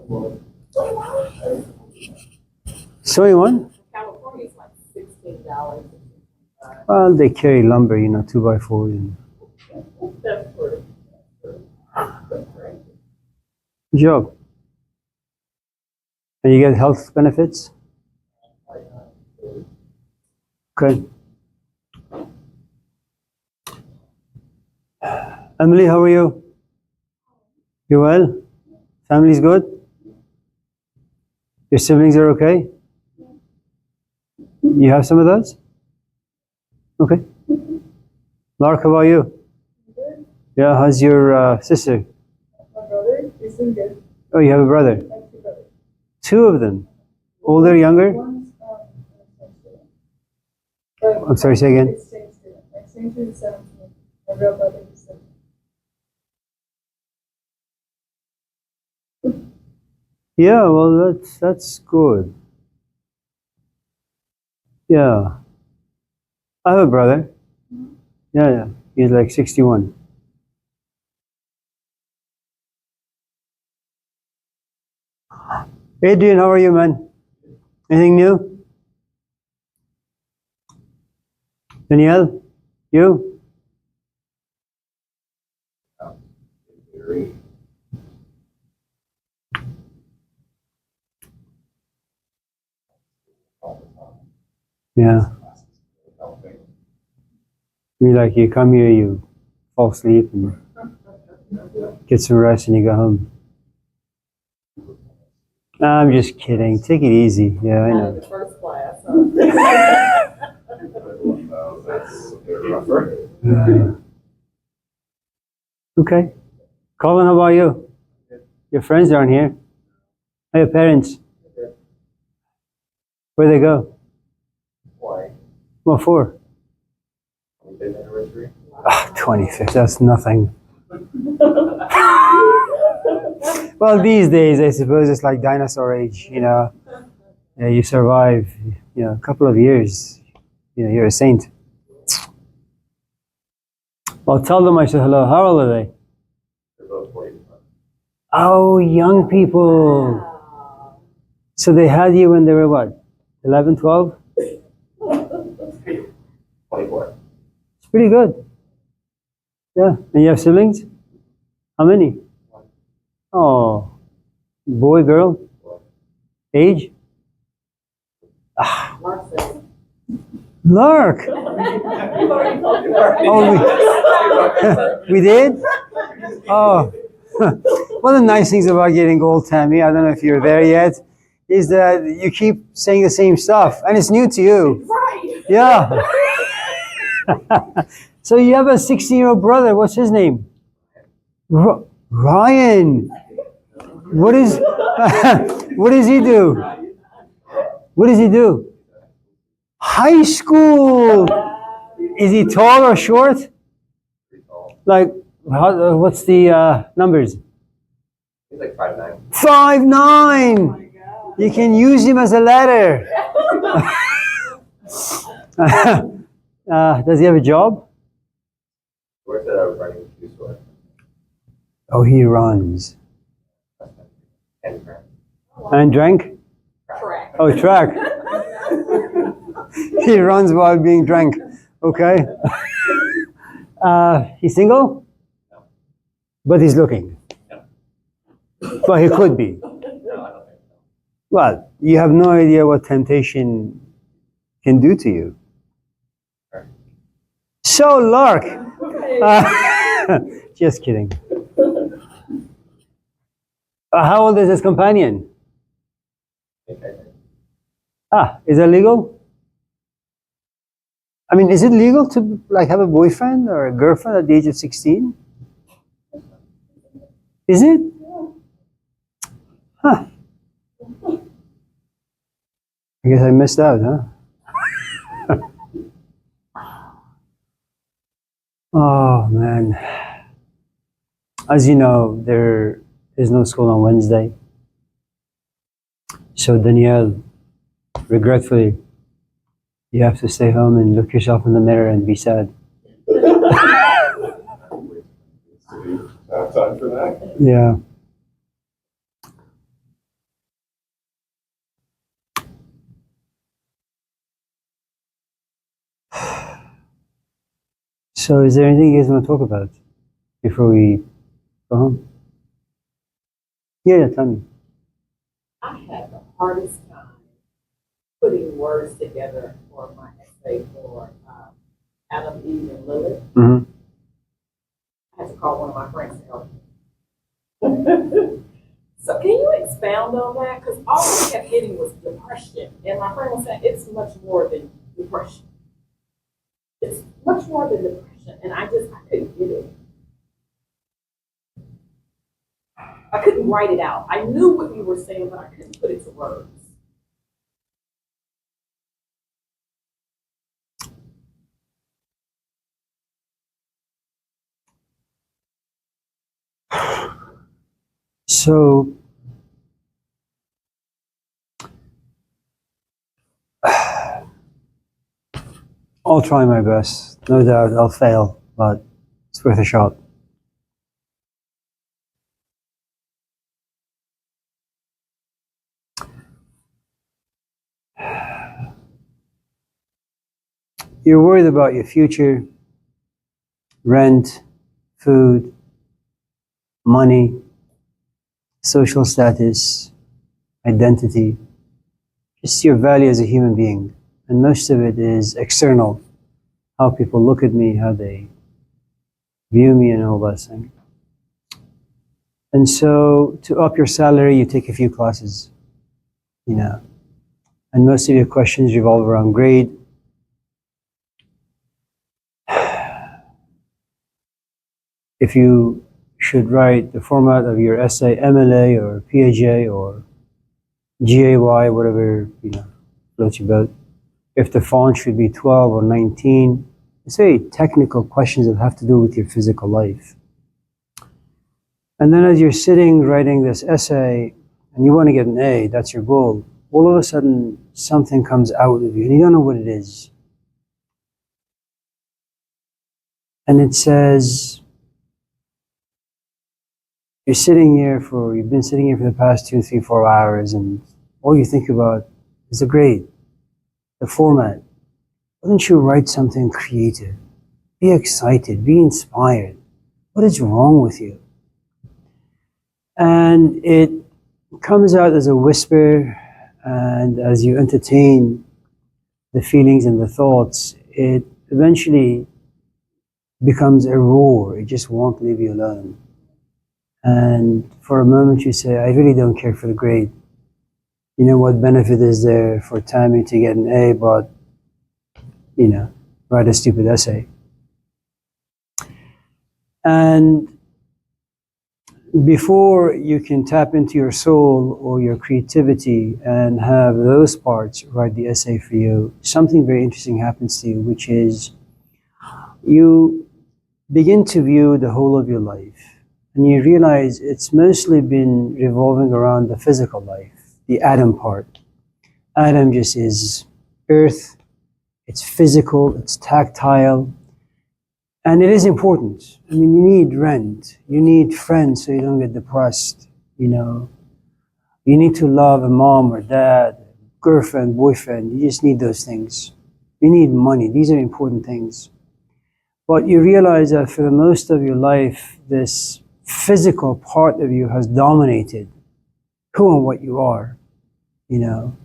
21? California is like $16. Well, they carry lumber, 2x4s. And... That's for Good job. And you get health benefits? Okay. Emily, how are you? You well? Family's good? Your siblings are okay? You have some of those? Okay. Lark, how about you? Yeah, how's your sister? my brother. He's doing good. Oh, you have a brother? I have two brothers. Two of them? Older, younger? One's exchange student. But I'm sorry, say again. exchange student. Exchange student 17. My real brother is 17. Yeah, well, that's good. Yeah. I have a brother. Yeah. He's like 61. Adrian, how are you, man? Anything new? Danielle, you? Yeah. You come here, you fall asleep and get some rest and you go home. I'm just kidding. Take it easy. Yeah, I know. The first class. Okay. Colin, how about you? Your friends aren't here. How are your parents? Where'd they go? Why? What for? 25th anniversary? 25th, that's nothing. Well, these days, I suppose it's like dinosaur age, Yeah, you survive, a couple of years, you're a saint. Well, tell them I said hello. How old are they? They're both 45. Oh, young people. So they had you when they were what? 11, 12? 24. It's pretty good. Yeah. And you have siblings? How many? Oh, boy, girl? Age? Lark! Oh, we did? Oh. One of the nice things about getting old, Tammy, I don't know if you're there yet, is that you keep saying the same stuff, and it's new to you. Right. Yeah. So you have a 16-year-old brother. What's his name? Ryan. What does he do? What does he do? High school. Is he tall or short? Like, what's the numbers? He's like 5'9". 5'9". You can use him as a ladder. Does he have a job? Works at a running shoe store. Oh, he runs. And drank? Track. Oh, track. He runs while being drank. Okay. He's single? No. But he's looking. No. But he could be. No, I don't think so. Well, you have no idea what temptation can do to you. So, Lark. Just kidding. How old is his companion? Is that legal? I mean, is it legal to have a boyfriend or a girlfriend at the age of 16? Is it? Huh. I guess I missed out, huh? Oh, man. As you know, there is no school on Wednesday. So, Danielle, regretfully, you have to stay home and look yourself in the mirror and be sad. Time for that? Yeah. So is there anything you guys want to talk about before we go home? Yeah, tell me. I had the hardest time putting words together for my essay for Adam, Eve, and Lilith. Mm-hmm. I had to call one of my friends to help me. So can you expound on that? Because all I kept getting was depression. And my friend was saying it's much more than depression. It's much more than depression. And I couldn't get it. I couldn't write it out. I knew what you were saying, but I couldn't put it to words. So I'll try my best. No doubt I'll fail, but it's worth a shot. You're worried about your future, rent, food, money, social status, identity, just your value as a human being. And most of it is external. How people look at me, how they view me and all that thing. And so to up your salary, you take a few classes, you know. And most of your questions revolve around grade. If you should write the format of your essay, MLA or PAJ or GAY, whatever, you know, floats your boat. If the font should be 12 or 19. It's very technical questions that have to do with your physical life. And then as you're sitting writing this essay and you want to get an A, that's your goal, all of a sudden something comes out of you and you don't know what it is. And it says, you've been sitting here for the past 2, 3, 4 hours and all you think about is the grade, the format. Why don't you write something creative? Be excited, be inspired. What is wrong with you? And it comes out as a whisper, and as you entertain the feelings and the thoughts, it eventually becomes a roar. It just won't leave you alone. And for a moment you say, I really don't care for the grade. You know, what benefit is there for Tammy to get an A, but, you know, write a stupid essay? And before you can tap into your soul or your creativity and have those parts write the essay for you, something very interesting happens to you, which is you begin to view the whole of your life and you realize it's mostly been revolving around the physical life, the Adam part. Adam just is earth, it's physical, it's tactile. And it is important. I mean, you need rent. You need friends so you don't get depressed. You know, you need to love a mom or dad, girlfriend, boyfriend. You just need those things. You need money. These are important things. But you realize that for the most of your life, this physical part of you has dominated who and what you are, you know.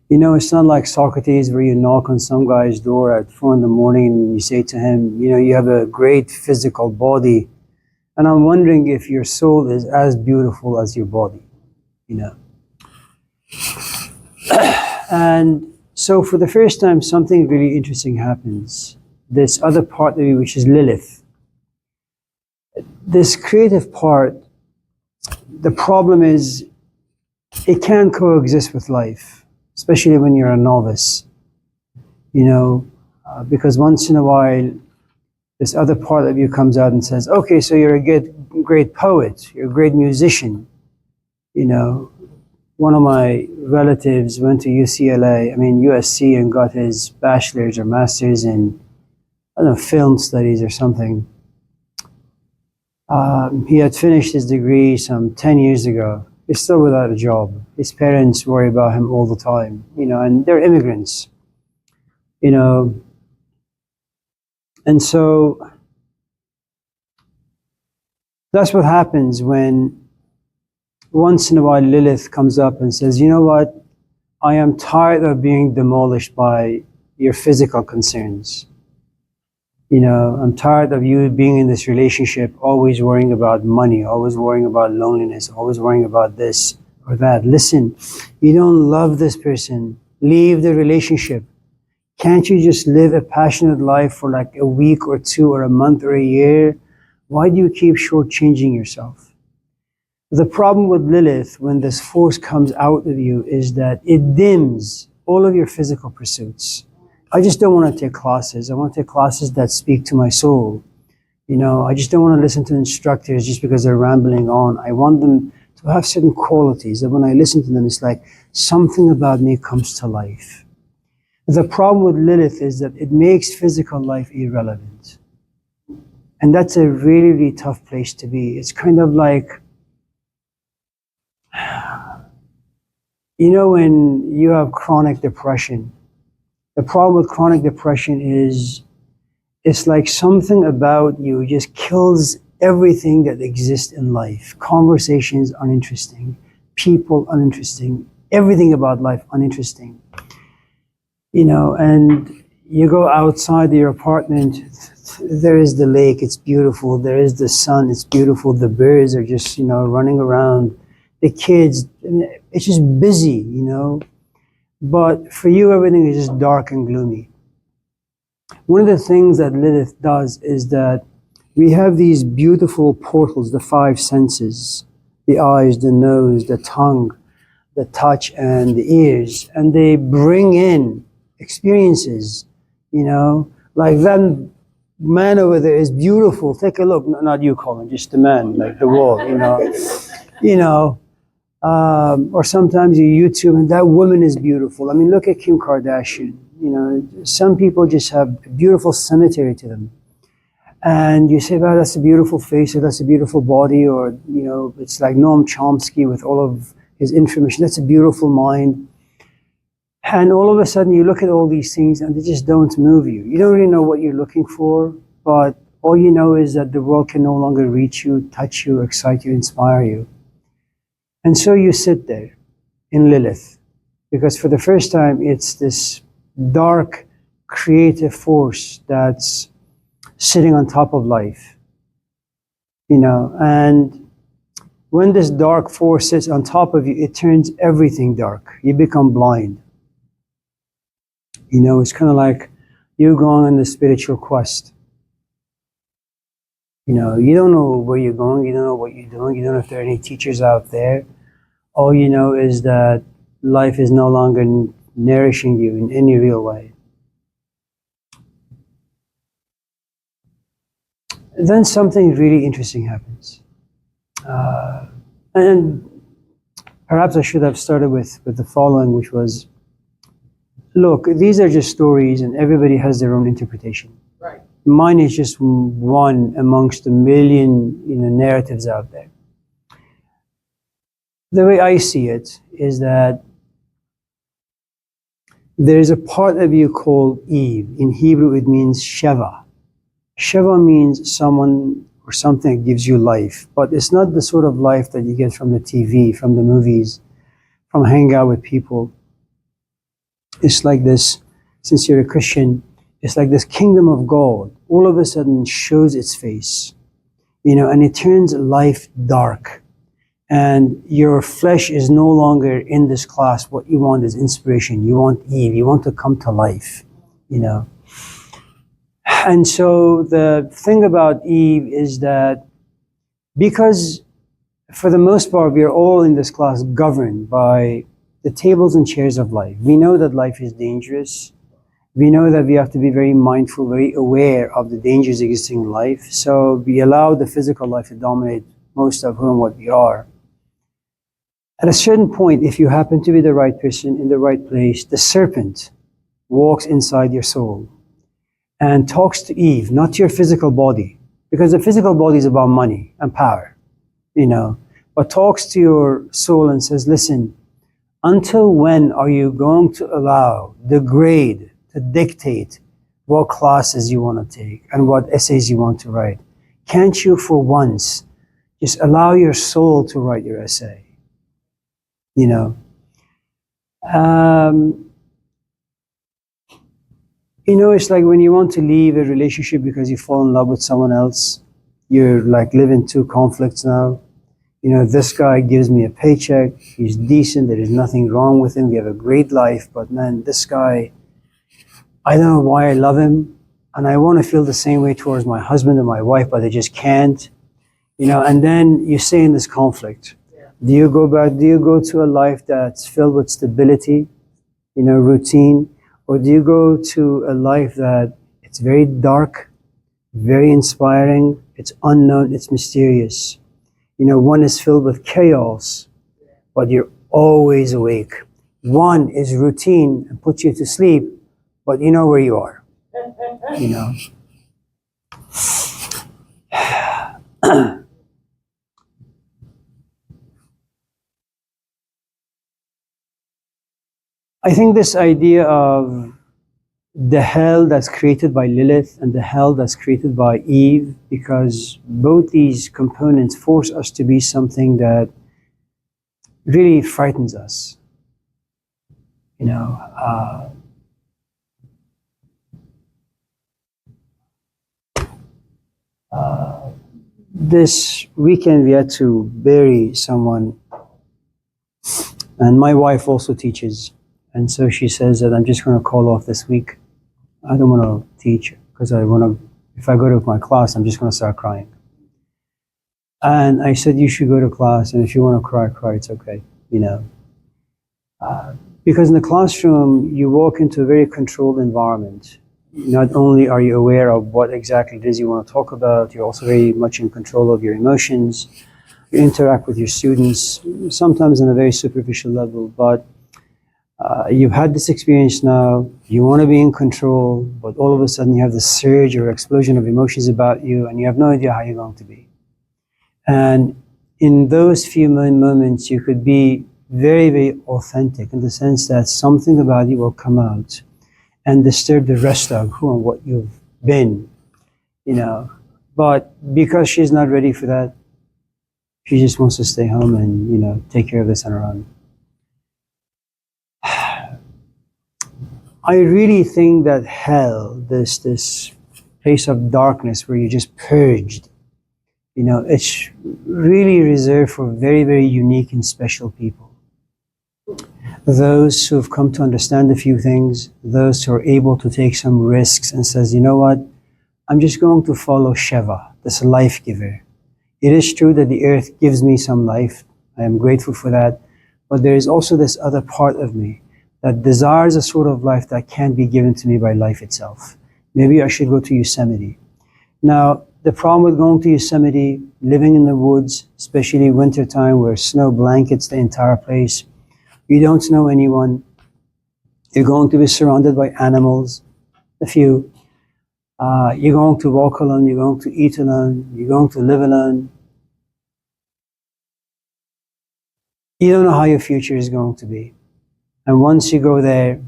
You know, it's not like Socrates where you knock on some guy's door at 4 in the morning and you say to him, you know, you have a great physical body, and I'm wondering if your soul is as beautiful as your body, you know. And so for the first time, something really interesting happens. This other part of you, which is Lilith. This creative part, the problem is it can't coexist with life. Especially when you're a novice, you know, because once in a while, this other part of you comes out and says, okay, so you're a great poet, you're a great musician. You know, one of my relatives went to USC and got his bachelor's or master's in, I don't know, film studies or something. He had finished his degree some 10 years ago. He's still without a job. His parents worry about him all the time, you know, and they're immigrants. You know, And so that's what happens when once in a while Lilith comes up and says, you know what? I am tired of being demolished by your physical concerns. You know, I'm tired of you being in this relationship, always worrying about money, always worrying about loneliness, always worrying about this or that. Listen, you don't love this person. Leave the relationship. Can't you just live a passionate life for like a week or two or a month or a year? Why do you keep shortchanging yourself? The problem with Lilith, when this force comes out of you, is that it dims all of your physical pursuits. I just don't want to take classes. I want to take classes that speak to my soul. You know, I just don't want to listen to instructors just because they're rambling on. I want them to have certain qualities that when I listen to them, it's like something about me comes to life. The problem with Lilith is that it makes physical life irrelevant. And that's a really, really tough place to be. It's kind of like, you know, when you have chronic depression, the problem with chronic depression is it's like something about you just kills everything that exists in life. Conversations uninteresting, people uninteresting, everything about life uninteresting. You know, and you go outside your apartment, there is the lake, it's beautiful. There is the sun, it's beautiful. The birds are just, you know, running around. The kids, it's just busy, you know. But for you, everything is just dark and gloomy. One of the things that Lilith does is that we have these beautiful portals, the five senses, the eyes, the nose, the tongue, the touch, and the ears, and they bring in experiences, you know, like that man over there is beautiful. Take a look. Not you, Colin, just the man, like the wall, you know. You know, or sometimes you YouTube and that woman is beautiful. I mean, look at Kim Kardashian. You know, some people just have a beautiful cemetery to them. And you say, well, that's a beautiful face, or that's a beautiful body, or, you know, it's like Noam Chomsky with all of his information. That's a beautiful mind. And all of a sudden you look at all these things and they just don't move you. You don't really know what you're looking for, but all you know is that the world can no longer reach you, touch you, excite you, inspire you. And so you sit there in Lilith, because for the first time it's this dark creative force that's sitting on top of life, you know, and when this dark force sits on top of you, it turns everything dark. You become blind. You know, it's kind of like you going on the spiritual quest. You know, you don't know where you're going, you don't know what you're doing, you don't know if there are any teachers out there. All you know is that life is no longer nourishing you in any real way. Then something really interesting happens. And perhaps I should have started with the following, which was, look, these are just stories and everybody has their own interpretation. Right. Mine is just one amongst a million, you know, narratives out there. The way I see it is that there's a part of you called Eve. In Hebrew, it means Sheva. Sheva means someone or something that gives you life, but it's not the sort of life that you get from the TV, from the movies, from hanging out with people. It's like this, since you're a Christian, it's like this kingdom of God all of a sudden shows its face, you know, and it turns life dark. And your flesh is no longer in this class. What you want is inspiration. You want Eve. You want to come to life, you know. And so the thing about Eve is that because for the most part, we are all in this class governed by the tables and chairs of life. We know that life is dangerous. We know that we have to be very mindful, very aware of the dangers existing in life. So we allow the physical life to dominate most of whom what we are. At a certain point, if you happen to be the right person in the right place, the serpent walks inside your soul and talks to Eve, not to your physical body, because the physical body is about money and power, you know, but talks to your soul and says, listen, until when are you going to allow the grade to dictate what classes you want to take, and what essays you want to write. Can't you, for once, just allow your soul to write your essay? You know? It's like when you want to leave a relationship because you fall in love with someone else, you're like living two conflicts now. This guy gives me a paycheck, he's decent, there is nothing wrong with him, we have a great life, but man, this guy, I don't know why I love him, and I want to feel the same way towards my husband and my wife, but I just can't. And then you stay in this conflict. Do you go to a life that's filled with stability, routine, or do you go to a life that it's very dark, very inspiring, it's unknown, it's mysterious? One is filled with chaos, but you're always awake. One is routine and puts you to sleep, but you know where you are. I think this idea of the hell that's created by Lilith and the hell that's created by Eve, because both these components force us to be something that really frightens us. This weekend we had to bury someone, and my wife also teaches, and so she says that I'm just going to call off this week. I don't want to teach because if I go to my class, I'm just going to start crying. And I said, you should go to class, and if you want to cry, it's okay, because in the classroom, you walk into a very controlled environment. Not only are you aware of what exactly it is you want to talk about, you're also very much in control of your emotions. You interact with your students, sometimes on a very superficial level, but you've had this experience now, you want to be in control, but all of a sudden you have this surge or explosion of emotions about you, and you have no idea how you're going to be. And in those few moments, you could be very, very authentic in the sense that something about you will come out and disturb the rest of who and what you've been, But because she's not ready for that, she just wants to stay home and, take care of this on her own. I really think that hell, this place of darkness where you're just purged, it's really reserved for very, very unique and special people. Those who have come to understand a few things, those who are able to take some risks and says, you know what, I'm just going to follow Sheva, this life giver. It is true that the earth gives me some life. I am grateful for that. But there is also this other part of me that desires a sort of life that can't be given to me by life itself. Maybe I should go to Yosemite. Now, the problem with going to Yosemite, living in the woods, especially wintertime where snow blankets the entire place, you don't know anyone. You're going to be surrounded by animals, a few. You're going to walk alone, you're going to eat alone, you're going to live alone. You don't know how your future is going to be. And once you go there,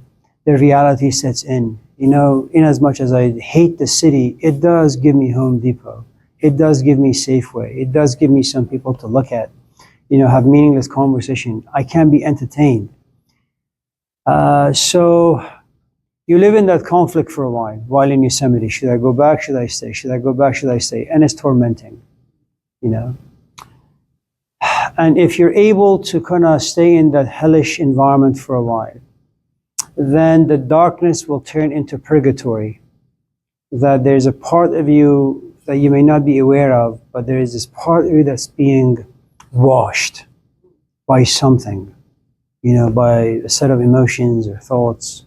the reality sets in. In as much as I hate the city, it does give me Home Depot. It does give me Safeway. It does give me some people to look at, have meaningless conversation. I can be entertained. So you live in that conflict for a while in Yosemite. Should I go back? Should I stay? Should I go back? Should I stay? And it's tormenting, And if you're able to kind of stay in that hellish environment for a while, then the darkness will turn into purgatory. That there's a part of you that you may not be aware of, but there is this part of you that's being washed by something, by a set of emotions or thoughts.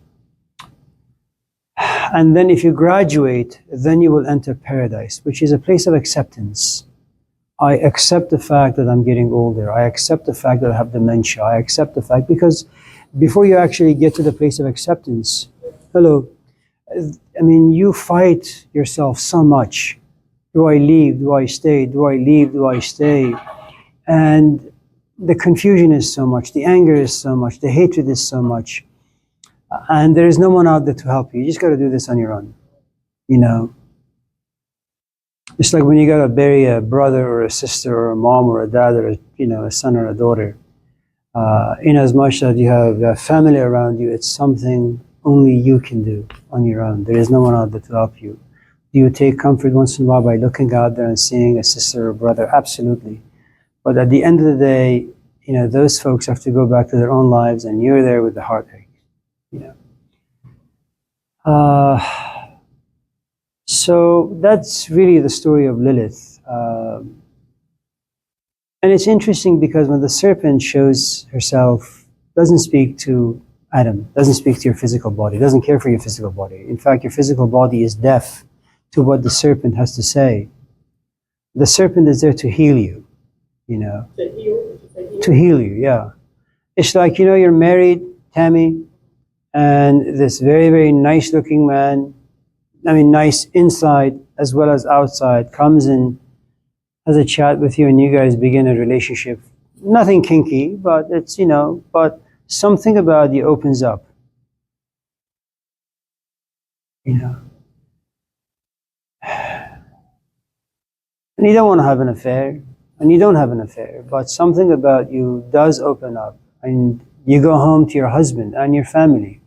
And then if you graduate, then you will enter paradise, which is a place of acceptance. I accept the fact that I'm getting older. I accept the fact that I have dementia. I accept the fact, because before you actually get to the place of acceptance, you fight yourself so much. Do I leave? Do I stay? Do I leave? Do I stay? And the confusion is so much. The anger is so much. The hatred is so much. And there is no one out there to help you. You just got to do this on your own. You know, it's like when you gotta bury a brother or a sister or a mom or a dad or a son or a daughter. In as much that you have a family around you, it's something only you can do on your own. There is no one out there to help you. Do you take comfort once in a while by looking out there and seeing a sister or brother? Absolutely. But at the end of the day, those folks have to go back to their own lives, and you're there with the heartache. Uh, so that's really the story of Lilith. And it's interesting because when the serpent shows herself, doesn't speak to Adam, doesn't speak to your physical body, doesn't care for your physical body. In fact, your physical body is deaf to what the serpent has to say. The serpent is there to heal you, To heal? to heal you, yeah. It's like, you're married, Tammy, and this very, very nice looking man, nice inside as well as outside, comes in, has a chat with you, and you guys begin a relationship. Nothing kinky, but it's, but something about you opens up. And you don't want to have an affair, and you don't have an affair, but something about you does open up, and you go home to your husband and your family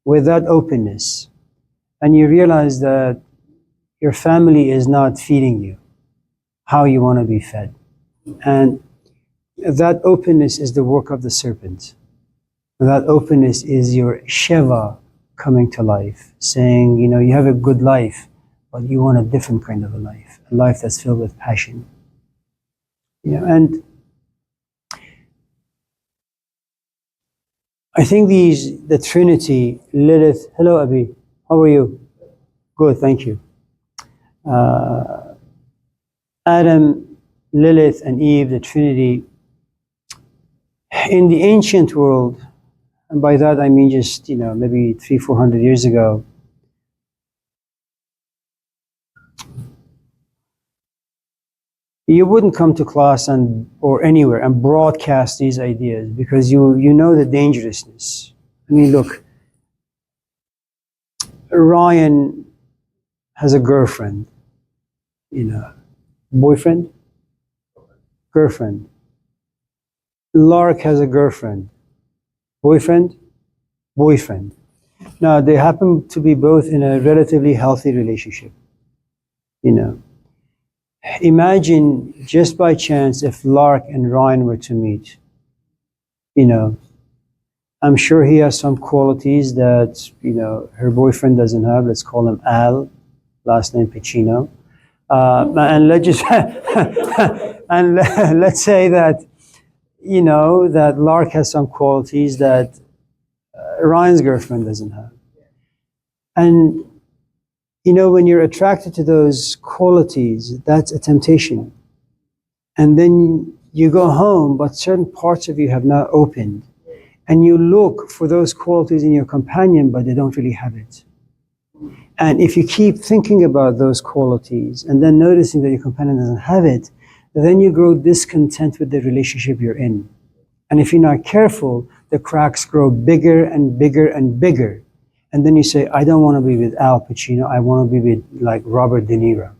with that openness, and you realize that your family is not feeding you how you want to be fed. And that openness is the work of the serpent. That openness is your Sheva coming to life, saying, you have a good life, but you want a different kind of a life that's filled with passion. And I think the Trinity, Lilith, hello Abi, how are you? Good, thank you. Adam, Lilith, and Eve, the Trinity, in the ancient world, and by that I mean just, maybe 300-400 years ago, you wouldn't come to class or anywhere and broadcast these ideas because you know the dangerousness. Look, Ryan has a girlfriend, boyfriend, girlfriend. Lark has a girlfriend, boyfriend. Now they happen to be both in a relatively healthy relationship. Imagine just by chance if Lark and Ryan were to meet. I'm sure he has some qualities that her boyfriend doesn't have. Let's call him Al, last name Pacino, and let's just and let's say that that Lark has some qualities that Ryan's girlfriend doesn't have. And when you're attracted to those qualities, that's a temptation. And then you go home, but certain parts of you have not opened. And you look for those qualities in your companion, but they don't really have it. And if you keep thinking about those qualities and then noticing that your companion doesn't have it, then you grow discontent with the relationship you're in. And if you're not careful, the cracks grow bigger and bigger and bigger. And then you say, I don't want to be with Al Pacino, I want to be with like Robert De Niro,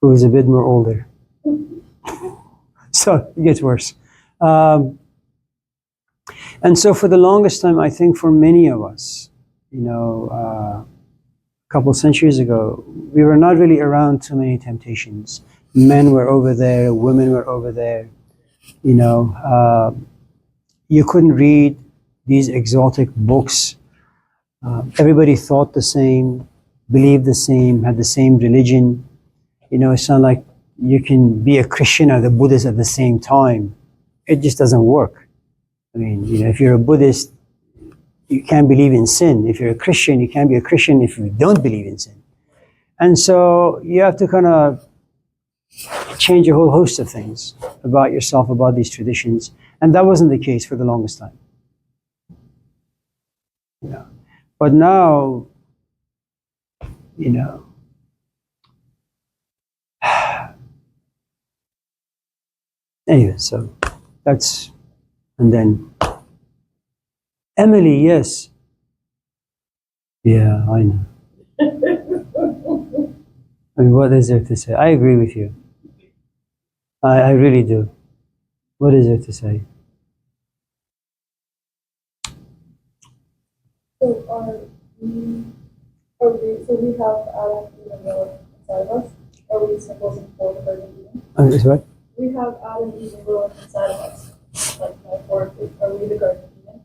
who is a bit more older. So it gets worse. And so for the longest time, I think for many of us, a couple centuries ago, we were not really around too many temptations. Men were over there, women were over there. You couldn't read these exotic books. Everybody thought the same, believed the same, had the same religion. It's not like you can be a Christian or a Buddhist at the same time. It just doesn't work. If you're a Buddhist, you can't believe in sin. If you're a Christian, you can't be a Christian if you don't believe in sin. And so you have to kind of change a whole host of things about yourself, about these traditions. And that wasn't the case for the longest time. But now, anyway, so that's, and then Emily, yes. Yeah, I know. I mean, what is there to say? I agree with you. I really do. What is there to say? So we, so we have Adam Eve and Noah inside of us. Are we supposing for the Garden of Eden? Is what? We have Adam, Eve, and Noah inside of us. Like metaphor, are we the Garden of Eden?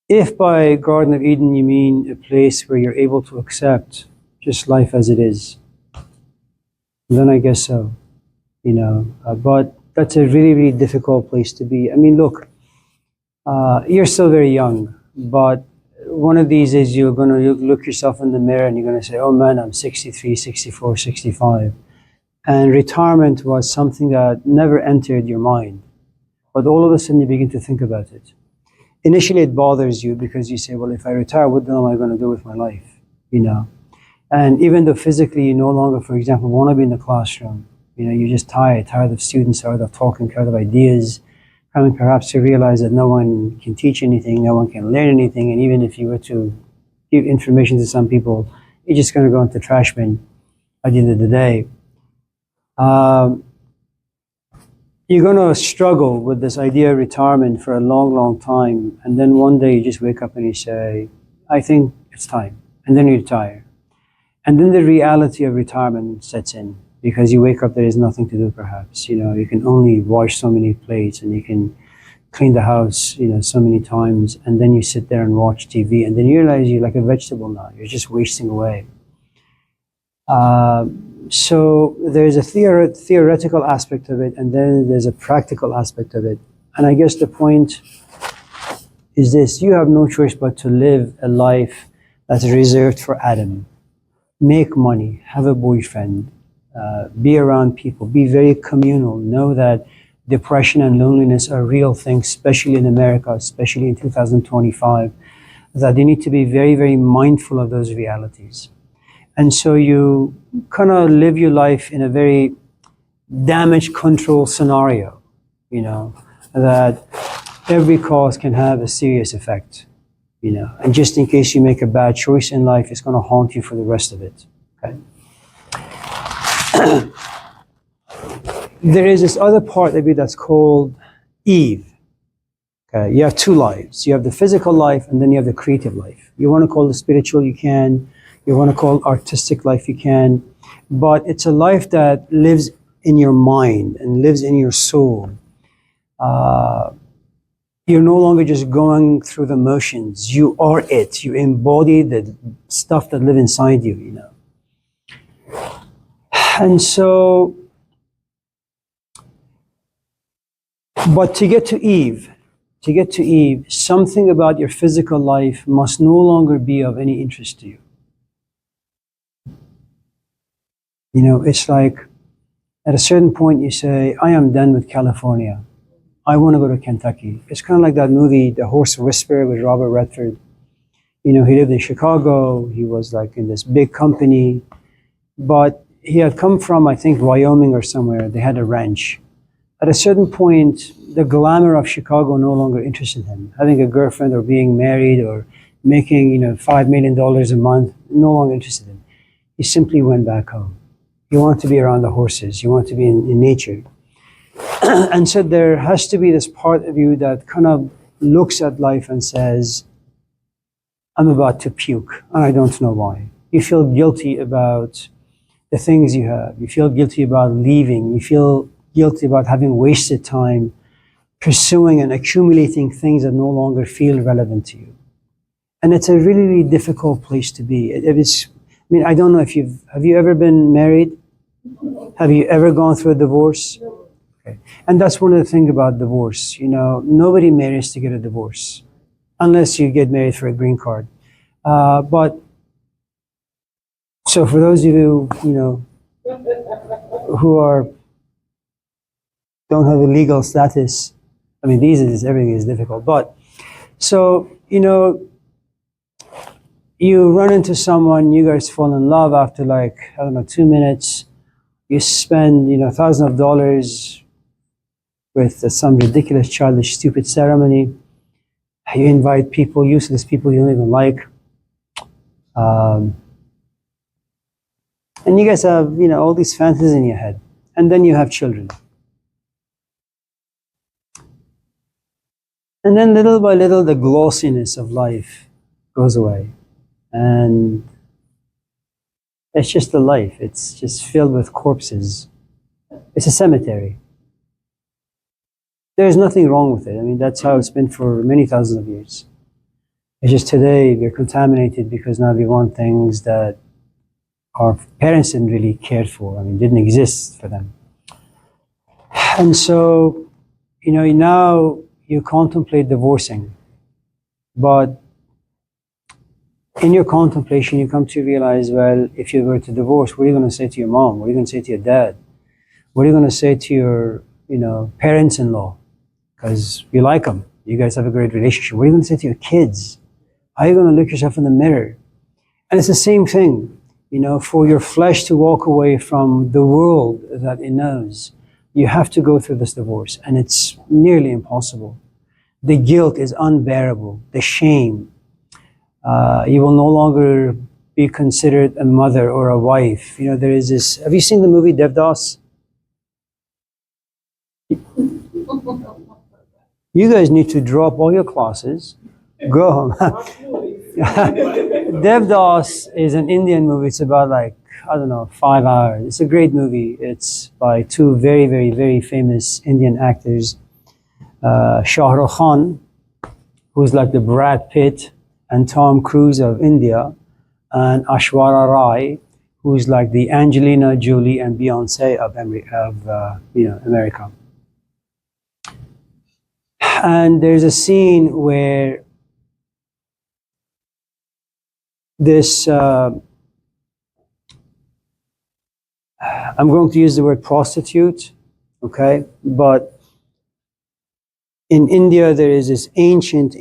If by Garden of Eden you mean a place where you're able to accept just life as it is, then I guess so. But that's a really, really difficult place to be. I mean, look, you're still very young, but one of these days you're going to look yourself in the mirror and you're going to say, oh man, I'm 63, 64, 65. And retirement was something that never entered your mind. But all of a sudden you begin to think about it. Initially it bothers you because you say, well, if I retire, what the hell am I going to do with my life? And even though physically you no longer, for example, want to be in the classroom, you're just tired of students, tired of talking, tired of ideas, coming perhaps to realize that no one can teach anything, no one can learn anything, and even if you were to give information to some people, you're just going to go into trash bin at the end of the day. You're going to struggle with this idea of retirement for a long, long time, and then one day you just wake up and you say, I think it's time, and then you retire. And then the reality of retirement sets in. Because you wake up, there is nothing to do perhaps. You can only wash so many plates and you can clean the house, so many times. And then you sit there and watch TV and then you realize you're like a vegetable now. You're just wasting away. So there's a theoretical aspect of it and then there's a practical aspect of it. And I guess the point is this. You have no choice but to live a life that's reserved for Adam. Make money, have a boyfriend, be around people, be very communal, know that depression and loneliness are real things, especially in America, especially in 2025, that you need to be very, very mindful of those realities. And so you kind of live your life in a very damage control scenario, that every cause can have a serious effect, and just in case you make a bad choice in life, it's going to haunt you for the rest of it, okay? There is this other part of you that's called Eve. Okay, you have two lives. You have the physical life and then you have the creative life. You want to call it spiritual, you can. You want to call it artistic life, you can. But it's a life that lives in your mind and lives in your soul. You're no longer just going through the motions. You are it. You embody the stuff that live inside you, And so, but to get to Eve, something about your physical life must no longer be of any interest to you. It's like at a certain point you say, I am done with California. I want to go to Kentucky. It's kind of like that movie, The Horse Whisperer with Robert Redford. He lived in Chicago. He was like in this big company, but he had come from, I think, Wyoming or somewhere. They had a ranch. At a certain point, the glamour of Chicago no longer interested him. Having a girlfriend or being married or making, $5 million a month, no longer interested him. He simply went back home. He wanted to be around the horses. He wanted to be in nature. And so there has to be this part of you that kind of looks at life and says, I'm about to puke, and I don't know why. You feel guilty about the things you have. You feel guilty about leaving. You feel guilty about having wasted time pursuing and accumulating things that no longer feel relevant to you. And it's a really, really difficult place to be. I don't know if have you ever been married? Have you ever gone through a divorce? Okay. And that's one of the things about divorce. Nobody marries to get a divorce unless you get married for a green card. So for those of you, who don't have a legal status, these days everything is difficult. But so, you run into someone, you guys fall in love after 2 minutes. You spend, thousands of dollars with some ridiculous, childish, stupid ceremony. You invite people, useless people you don't even like. And you guys have, all these fantasies in your head. And then you have children. And then little by little, the glossiness of life goes away. And it's just the life. It's just filled with corpses. It's a cemetery. There's nothing wrong with it. I mean, that's how it's been for many thousands of years. It's just today we're contaminated because now we want things that our parents didn't really care for. I mean, didn't exist for them. And so, now you contemplate divorcing. But in your contemplation, you come to realize, well, if you were to divorce, what are you going to say to your mom? What are you going to say to your dad? What are you going to say to your, parents-in-law? Because you like them. You guys have a great relationship. What are you going to say to your kids? How are you going to look yourself in the mirror? And it's the same thing, for your flesh to walk away from the world that it knows. You have to go through this divorce, and it's nearly impossible. The guilt is unbearable. The shame. You will no longer be considered a mother or a wife. There is this. Have you seen the movie Devdas? You guys need to drop all your classes, go home. Devdas is an Indian movie. It's about 5 hours. It's a great movie. It's by two very, very, very famous Indian actors. Shah Rukh Khan, who's like the Brad Pitt and Tom Cruise of India, and Aishwarya Rai, who's like the Angelina Jolie and Beyonce of America. And there's a scene where this, I'm going to use the word prostitute, okay? But in India, there is this ancient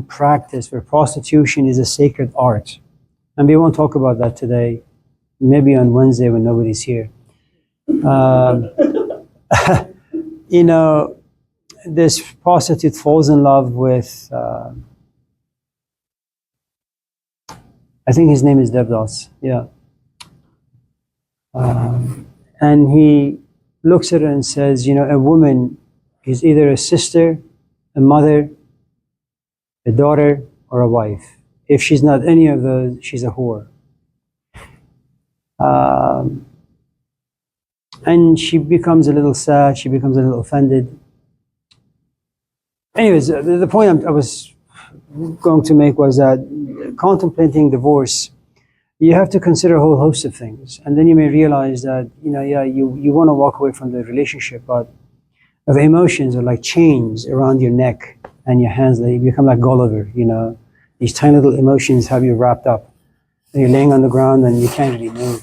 practice where prostitution is a sacred art. And we won't talk about that today, maybe on Wednesday when nobody's here. This prostitute falls in love with, I think his name is Devdas, yeah. And he looks at her and says, a woman is either a sister, a mother, a daughter, or a wife. If she's not any of those, she's a whore. And she becomes a little sad, she becomes a little offended. Anyways, the point I was going to make was that contemplating divorce, you have to consider a whole host of things. And then you may realize that, you want to walk away from the relationship, but the emotions are like chains around your neck and your hands. They become like Gulliver, These tiny little emotions have you wrapped up. And you're laying on the ground and you can't really move.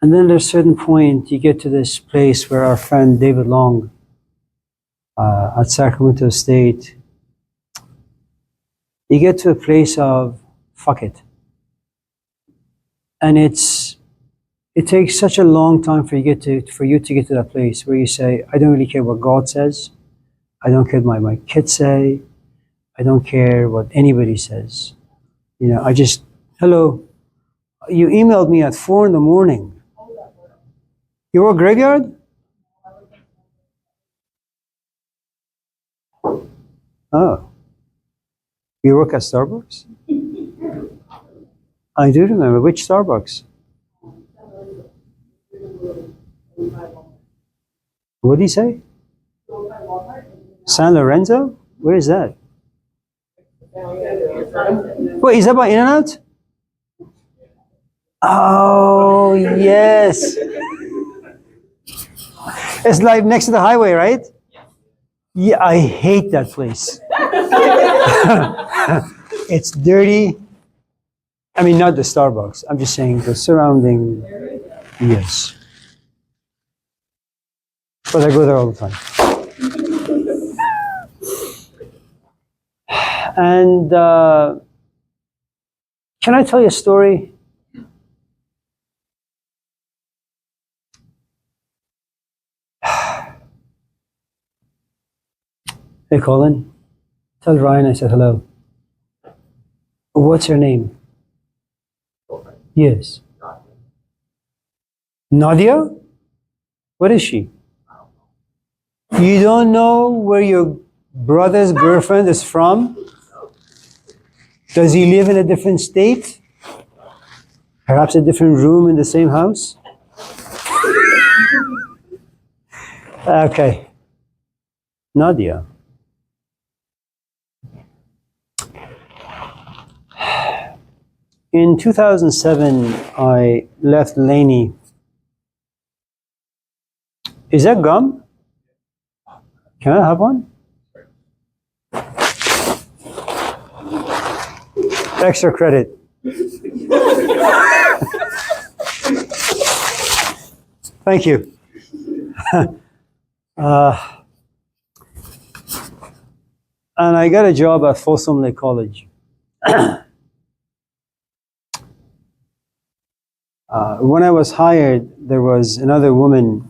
And then at a certain point, you get to this place where our friend David Long at Sacramento State, you get to a place of fuck it. And it takes such a long time for you to get to that place where you say, I don't really care what God says. I don't care what my kids say. I don't care what anybody says. I just, hello, you emailed me at 4 a.m. You work graveyard? Oh. You work at Starbucks? I do remember. Which Starbucks? What did he say? San Lorenzo? Where is that? Wait, is that by In-N-Out? Oh, yes. It's like next to the highway, right? Yeah, I hate that place. It's dirty. I mean, not the Starbucks. I'm just saying the surrounding. Yes. But I go there all the time. And can I tell you a story? Hey, Colin. Tell Ryan I said hello. What's her name? Girlfriend. Yes. Not me. Nadia? What is she? I don't know. You don't know where your brother's girlfriend is from? Does he live in a different state? Perhaps a different room in the same house? Okay. Nadia. In 2007, I left Laney. Is that gum? Can I have one? Extra credit. Thank you. And I got a job at Folsom Lake College. When I was hired, there was another woman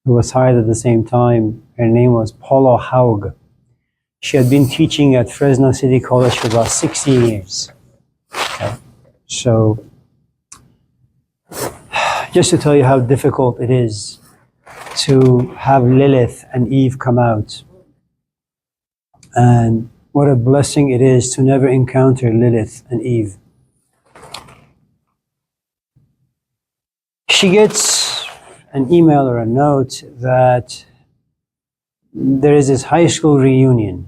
who was hired at the same time. Her name was Paula Haug. She had been teaching at Fresno City College for about 16 years. Okay. So, just to tell you how difficult it is to have Lilith and Eve come out. And what a blessing it is to never encounter Lilith and Eve. She gets an email or a note that there is this high school reunion.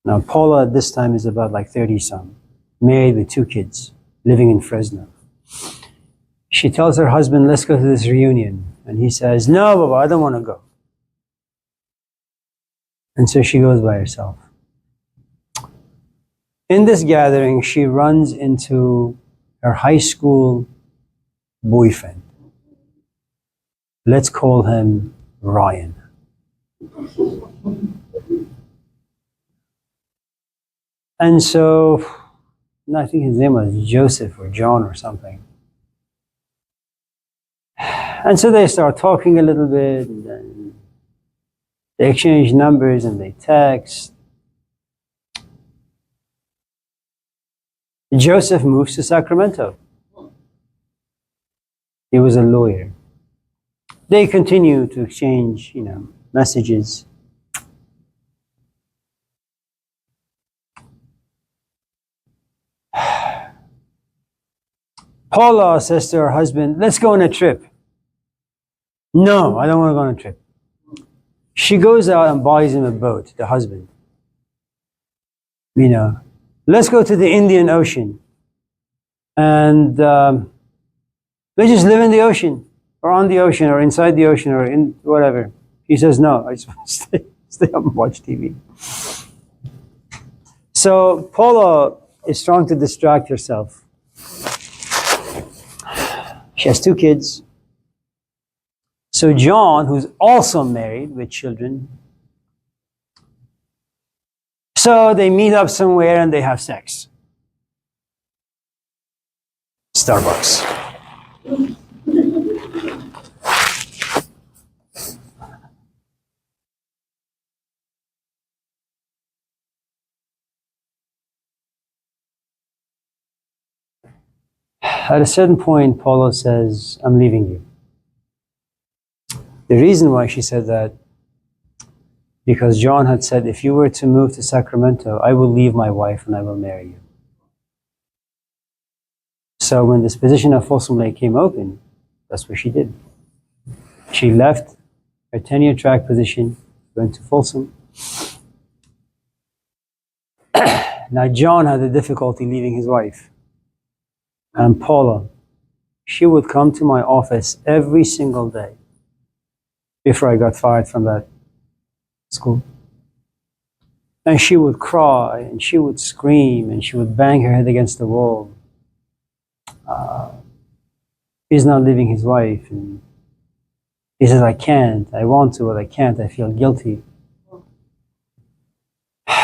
Now, Paula at this time is about like 30-some, married with 2 kids, living in Fresno. She tells her husband, let's go to this reunion. And he says, no, Baba, I don't want to go. And so she goes by herself. In this gathering, she runs into her high school boyfriend. Let's call him Ryan. And so, I think his name was Joseph or John or something. And so they start talking a little bit, and then they exchange numbers and they text. Joseph moves to Sacramento. He was a lawyer. They continue to exchange, messages. Paula says to her husband, let's go on a trip. No, I don't want to go on a trip. She goes out and buys him a boat, the husband. Let's go to the Indian Ocean. And let's just live in the ocean, or on the ocean, or inside the ocean, or in whatever. He says, no, I just want to stay up and watch TV. So Paula is trying to distract herself. She has 2 kids. So John, who's also married with children, so they meet up somewhere and they have sex. Starbucks. At a certain point, Paula says, I'm leaving you. The reason why she said that, because John had said, if you were to move to Sacramento, I will leave my wife and I will marry you. So when this position at Folsom Lake came open, that's what she did. She left her tenure track position, went to Folsom. Now John had a difficulty leaving his wife. And Paula, she would come to my office every single day before I got fired from that school. And she would cry, and she would scream, and she would bang her head against the wall. He's not leaving his wife. And he says, I can't, I want to, but I can't, I feel guilty.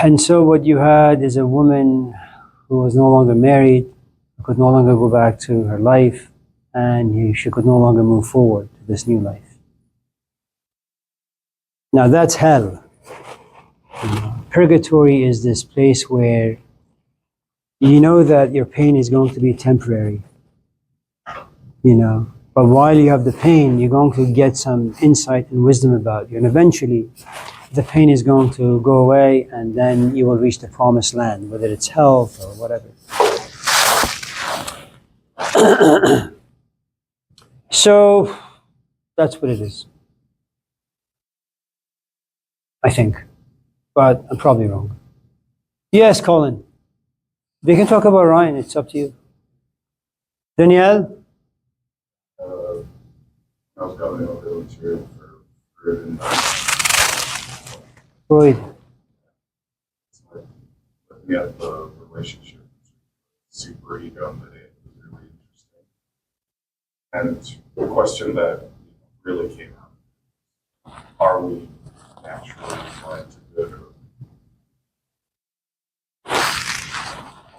And so what you had is a woman who was no longer married, who could no longer go back to her life, and she could no longer move forward to this new life. Now that's hell. Purgatory is this place where you know that your pain is going to be temporary, but while you have the pain, you're going to get some insight and wisdom about you, and eventually the pain is going to go away, and then you will reach the promised land, whether it's health or whatever. So that's what it is, I think, but I'm probably wrong. Yes, Colin. We can talk about Ryan, it's up to you. Danielle? I was coming over to material for Freud and Freud. looking at the relationship between super ego and the id was really interesting. And the question that really came out, are we naturally inclined to good,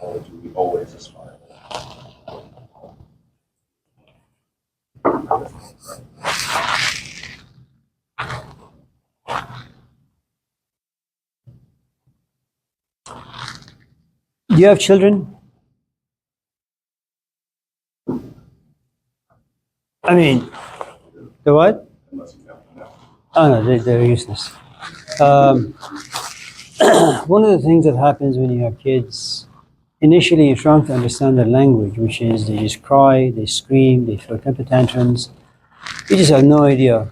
or do we always aspire? Do you have children? I mean, the what? Unless you count them out. Oh no, they're useless. One of the things that happens when you have kids, initially you're trying to understand their language, which is they just cry, they scream, they throw temper tantrums. You just have no idea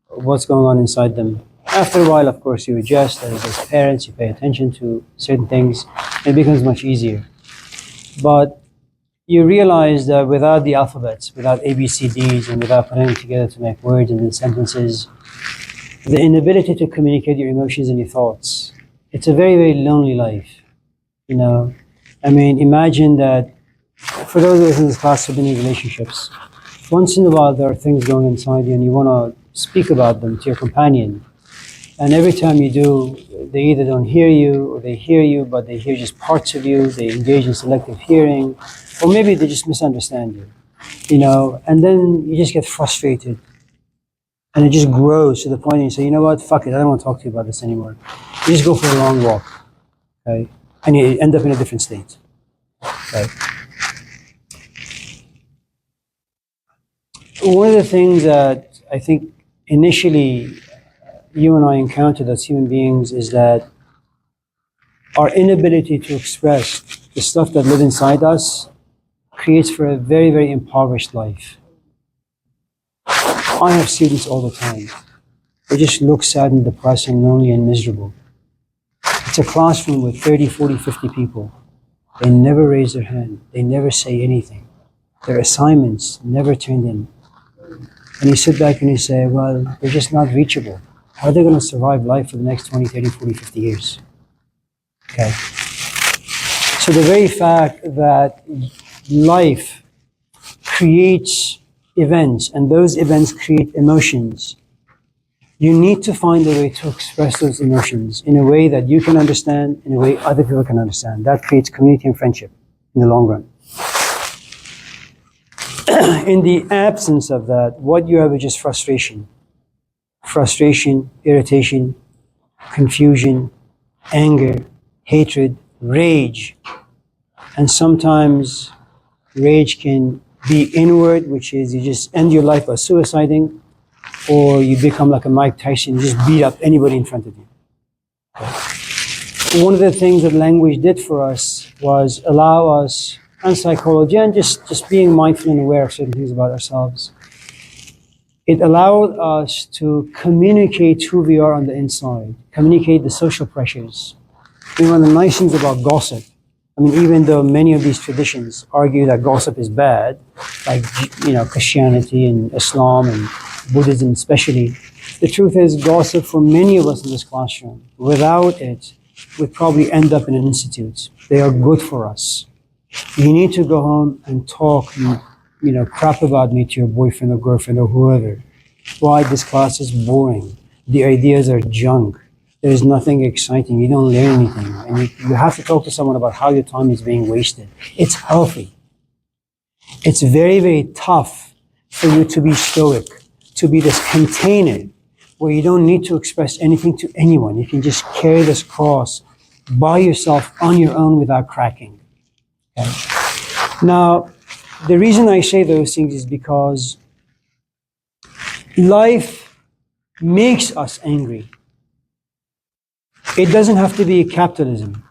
what's going on inside them. After a while, of course, you adjust as parents, you pay attention to certain things, it becomes much easier. But you realize that without the alphabets, without ABCDs, and without putting them together to make words and then sentences, the inability to communicate your emotions and your thoughts, it's a very, very lonely life. I mean, imagine that for those of us in this class who've been in relationships, once in a while there are things going inside you and you want to speak about them to your companion. And every time you do, they either don't hear you or they hear you, but they hear just parts of you. They engage in selective hearing, or maybe they just misunderstand you, and then you just get frustrated. And it just grows to the point where you say, you know what, fuck it, I don't want to talk to you about this anymore. You just go for a long walk, okay? And you end up in a different state, okay? One of the things that I think initially you and I encountered as human beings is that our inability to express the stuff that lives inside us creates for a very, very impoverished life. I have students all the time. They just look sad and depressed and lonely and miserable. It's a classroom with 30, 40, 50 people. They never raise their hand. They never say anything. Their assignments never turned in. And you sit back and you say, well, they're just not reachable. How are they going to survive life for the next 20, 30, 40, 50 years? Okay. So the very fact that life creates events and those events create emotions, you need to find a way to express those emotions in a way that you can understand, in a way other people can understand. That creates community and friendship in the long run. In the absence of that, what you have is just frustration. Frustration, irritation, confusion, anger, hatred, rage. And sometimes rage can be inward, which is you just end your life by suiciding, or you become like a Mike Tyson, you just beat up anybody in front of you. Okay. One of the things that language did for us was allow us, and psychology, and just being mindful and aware of certain things about ourselves, it allowed us to communicate who we are on the inside, communicate the social pressures. One of the nice things about gossip, even though many of these traditions argue that gossip is bad, like Christianity and Islam and Buddhism especially, the truth is gossip for many of us in this classroom, without it, would probably end up in an institute. They are good for us. You need to go home and talk crap about me to your boyfriend or girlfriend or whoever. Why? This class is boring. The ideas are junk. There is nothing exciting. You don't learn anything. And you have to talk to someone about how your time is being wasted. It's healthy. It's very, very tough for you to be stoic, to be this container where you don't need to express anything to anyone. You can just carry this cross by yourself on your own without cracking. Okay? Now, the reason I say those things is because life makes us angry. It doesn't have to be capitalism.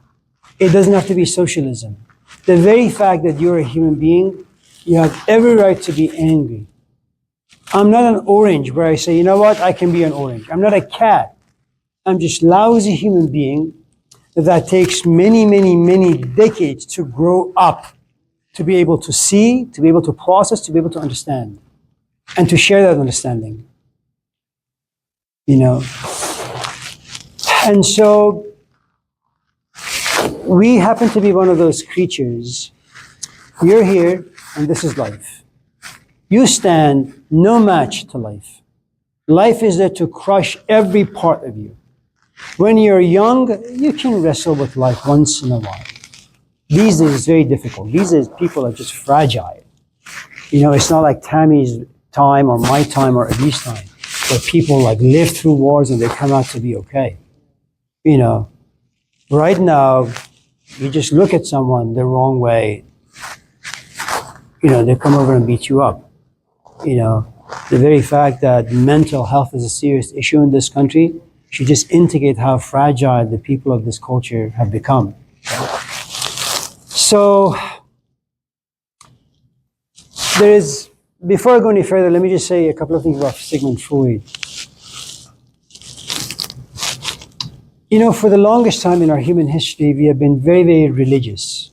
It doesn't have to be socialism. The very fact that you're a human being, you have every right to be angry. I'm not an orange where I say, you know what, I can be an orange. I'm not a cat. I'm just lousy human being that takes many, many, many decades to grow up, to be able to see, to be able to process, to be able to understand, and to share that understanding. You know? And so, we happen to be one of those creatures. You're here, and this is life. You stand no match to life. Life is there to crush every part of you. When you're young, you can wrestle with life once in a while. These days, it's very difficult. These days, people are just fragile. You know, it's not like Tammy's time or my time or Abhi's time, where people like live through wars and they come out to be okay. You know, right now, you just look at someone the wrong way, you know, they come over and beat you up. You know, the very fact that mental health is a serious issue in this country should just indicate how fragile the people of this culture have become. So, before I go any further, let me just say a couple of things about Sigmund Freud. You know, for the longest time in our human history, we have been very, very religious.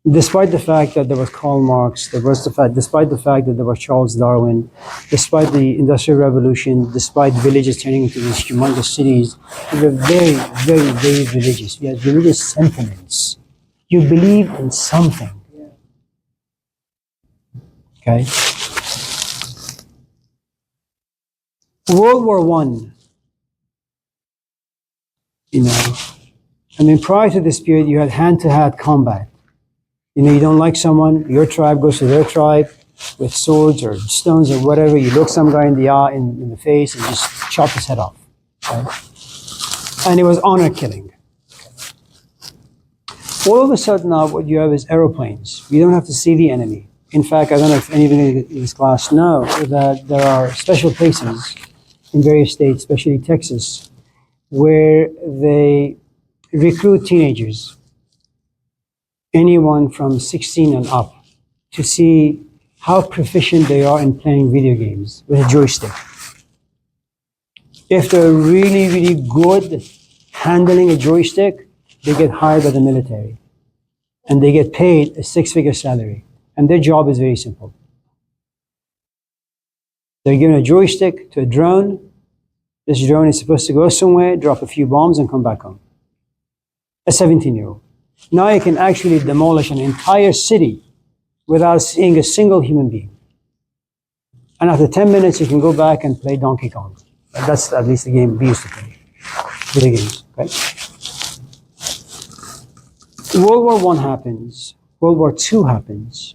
Despite the fact that there was Karl Marx, despite the fact that there was Charles Darwin, despite the Industrial Revolution, despite villages turning into these humongous cities, we were very, very, very religious. We had religious sentiments. You believe in something. Okay? World War I, you know, I mean, prior to this period, you had hand-to-hand combat. You know, you don't like someone, your tribe goes to their tribe with swords or stones or whatever. You look some guy in the eye, in the face, and just chop his head off. Okay? And it was honor killing. All of a sudden now, what you have is aeroplanes. You don't have to see the enemy. In fact, I don't know if anybody in this class know that there are special places in various states, especially Texas, where they recruit teenagers, anyone from 16 and up, to see how proficient they are in playing video games with a joystick. If they're really, really good handling a joystick, they get hired by the military. And they get paid a six-figure salary. And their job is very simple. They're given a joystick to a drone. This drone is supposed to go somewhere, drop a few bombs, and come back home. A 17-year-old. Now you can actually demolish an entire city without seeing a single human being. And after 10 minutes, you can go back and play Donkey Kong. That's at least the game we used to play. Video games, okay? World War I happens. World War II happens.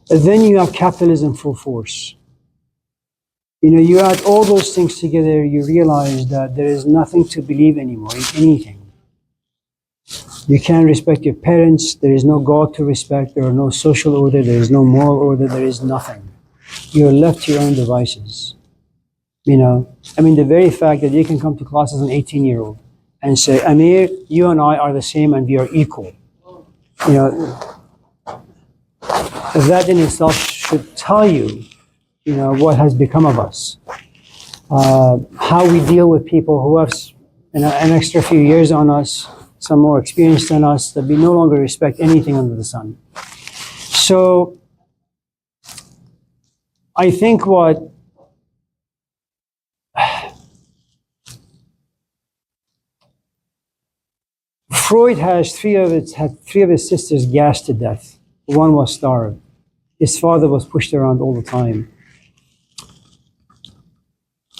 And then you have capitalism full force. You know, you add all those things together, you realize that there is nothing to believe anymore in anything. You can't respect your parents, there is no God to respect, there are no social order, there is no moral order, there is nothing. You're left to your own devices. You know, I mean, the very fact that you can come to class as an 18-year-old and say, Amir, you and I are the same and we are equal. You know, that in itself should tell you, you know, what has become of us. How we deal with people who have an extra few years on us, some more experienced than us, that we no longer respect anything under the sun. So, I think what Freud had three of his sisters gassed to death. One was starved. His father was pushed around all the time.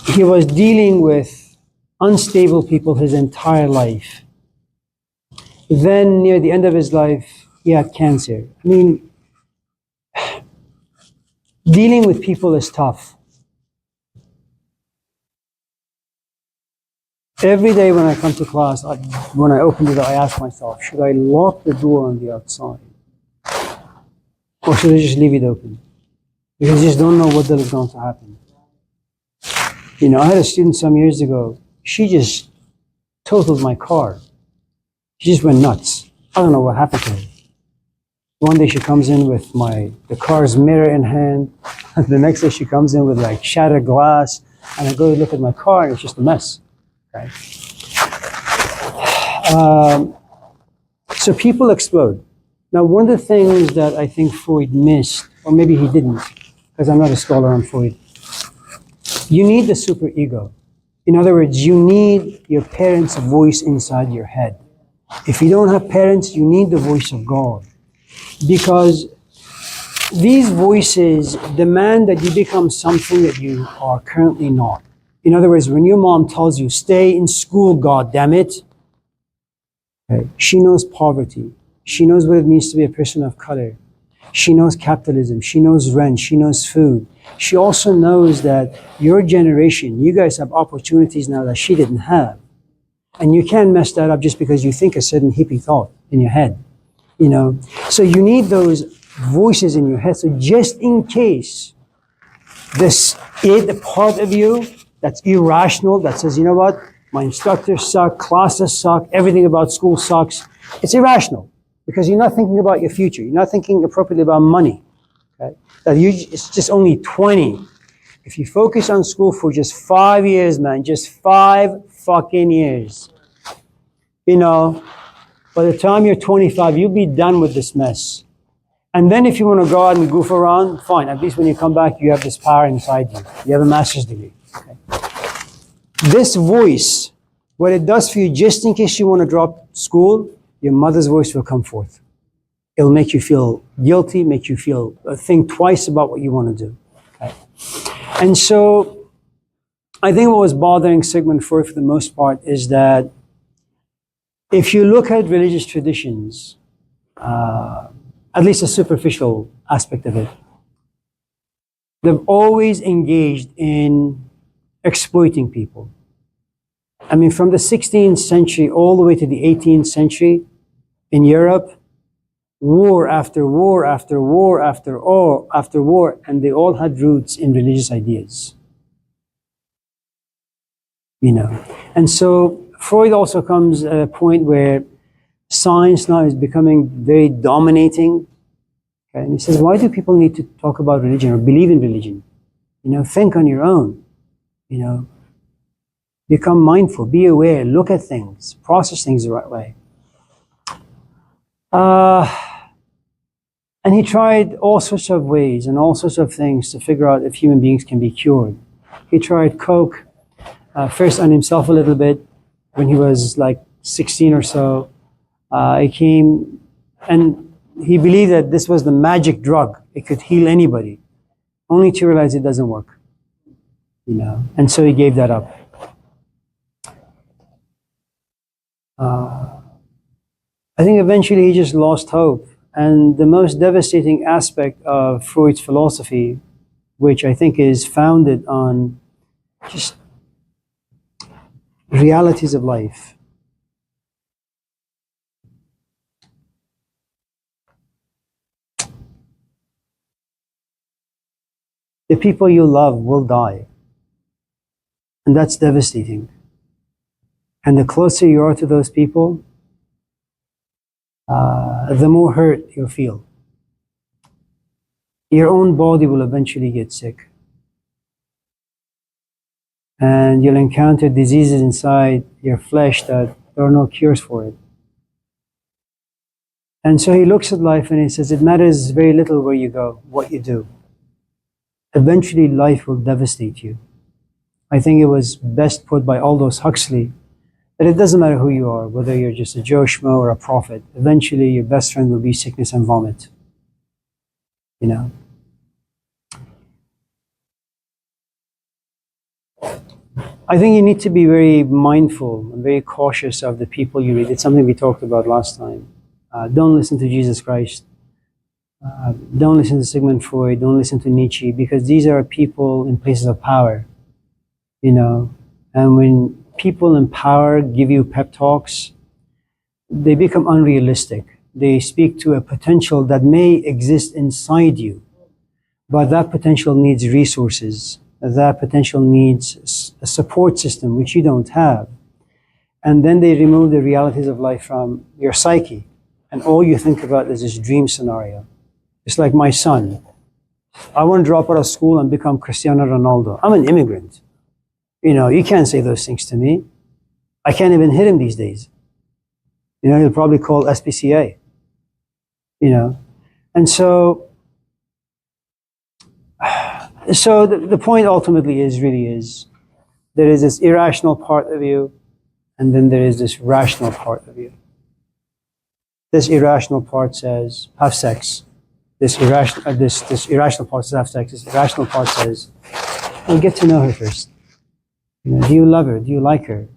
He was dealing with unstable people his entire life. Then, near the end of his life, he had cancer. I mean, dealing with people is tough. Every day when I come to class, when I open the door, I ask myself, should I lock the door on the outside? Or should I just leave it open? Because you just don't know what is going to happen. You know, I had a student some years ago, she just totaled my car. She just went nuts. I don't know what happened to her. One day she comes in with the car's mirror in hand, and the next day she comes in with like shattered glass, and I go to look at my car and it's just a mess. Okay? So people explode. Now, one of the things that I think Freud missed, or maybe he didn't, because I'm not a scholar on Freud, you need the superego. In other words, you need your parents' voice inside your head. If you don't have parents, you need the voice of God. Because these voices demand that you become something that you are currently not. In other words, when your mom tells you, stay in school, God damn it, okay, she knows poverty. She knows what it means to be a person of color. She knows capitalism. She knows rent. She knows food. She also knows that your generation, you guys have opportunities now that she didn't have. And you can't mess that up just because you think a certain hippie thought in your head. You know, so you need those voices in your head. So just in case this part of you that's irrational, that says, you know what, my instructors suck, classes suck, everything about school sucks, it's irrational because you're not thinking about your future. You're not thinking appropriately about money. Okay? It's just only 20. If you focus on school for just 5 years, man, just 5 fucking years, you know, by the time you're 25, you'll be done with this mess. And then if you want to go out and goof around, fine. At least when you come back, you have this power inside you. You have a master's degree. Okay? This voice, what it does for you, just in case you want to drop school, your mother's voice will come forth. It'll make you feel guilty, make you feel think twice about what you want to do. Okay? And so I think what was bothering Sigmund Freud for the most part is that if you look at religious traditions, at least a superficial aspect of it, they've always engaged in exploiting people. I mean, from the 16th century all the way to the 18th century in Europe, war after war after war after war, and they all had roots in religious ideas. You know, and so Freud also comes at a point where science now is becoming very dominating. Okay? And he says, why do people need to talk about religion or believe in religion? You know, think on your own. You know, become mindful, be aware, look at things, process things the right way. And he tried all sorts of ways and all sorts of things to figure out if human beings can be cured. He tried coke, first on himself a little bit when he was like 16 or so. He came and he believed that this was the magic drug. It could heal anybody, only to realize it doesn't work. You know, and so he gave that up. I think eventually he just lost hope. And the most devastating aspect of Freud's philosophy, which I think is founded on just realities of life. The people you love will die. And that's devastating. And the closer you are to those people, the more hurt you'll feel. Your own body will eventually get sick. And you'll encounter diseases inside your flesh that there are no cures for it. And so he looks at life and he says, it matters very little where you go, what you do. Eventually life will devastate you. I think it was best put by Aldous Huxley that it doesn't matter who you are, whether you're just a Joe Schmo or a prophet, eventually your best friend will be sickness and vomit. You know? I think you need to be very mindful and very cautious of the people you read. It's something we talked about last time. Don't listen to Jesus Christ. Don't listen to Sigmund Freud. Don't listen to Nietzsche, because these are people in places of power. You know, and when people in power give you pep talks, they become unrealistic. They speak to a potential that may exist inside you, but that potential needs resources. That potential needs a support system, which you don't have. And then they remove the realities of life from your psyche. And all you think about is this dream scenario. It's like my son. I want to drop out of school and become Cristiano Ronaldo. I'm an immigrant. You can't say those things to me. I can't even hit him these days. He'll probably call SPCA. And so the point ultimately is there is this irrational part of you, and then there is this rational part of you. This irrational part says, have sex. This irrational part says, have sex. This irrational part says, well, get to know her first. Do you love her? Do you like her?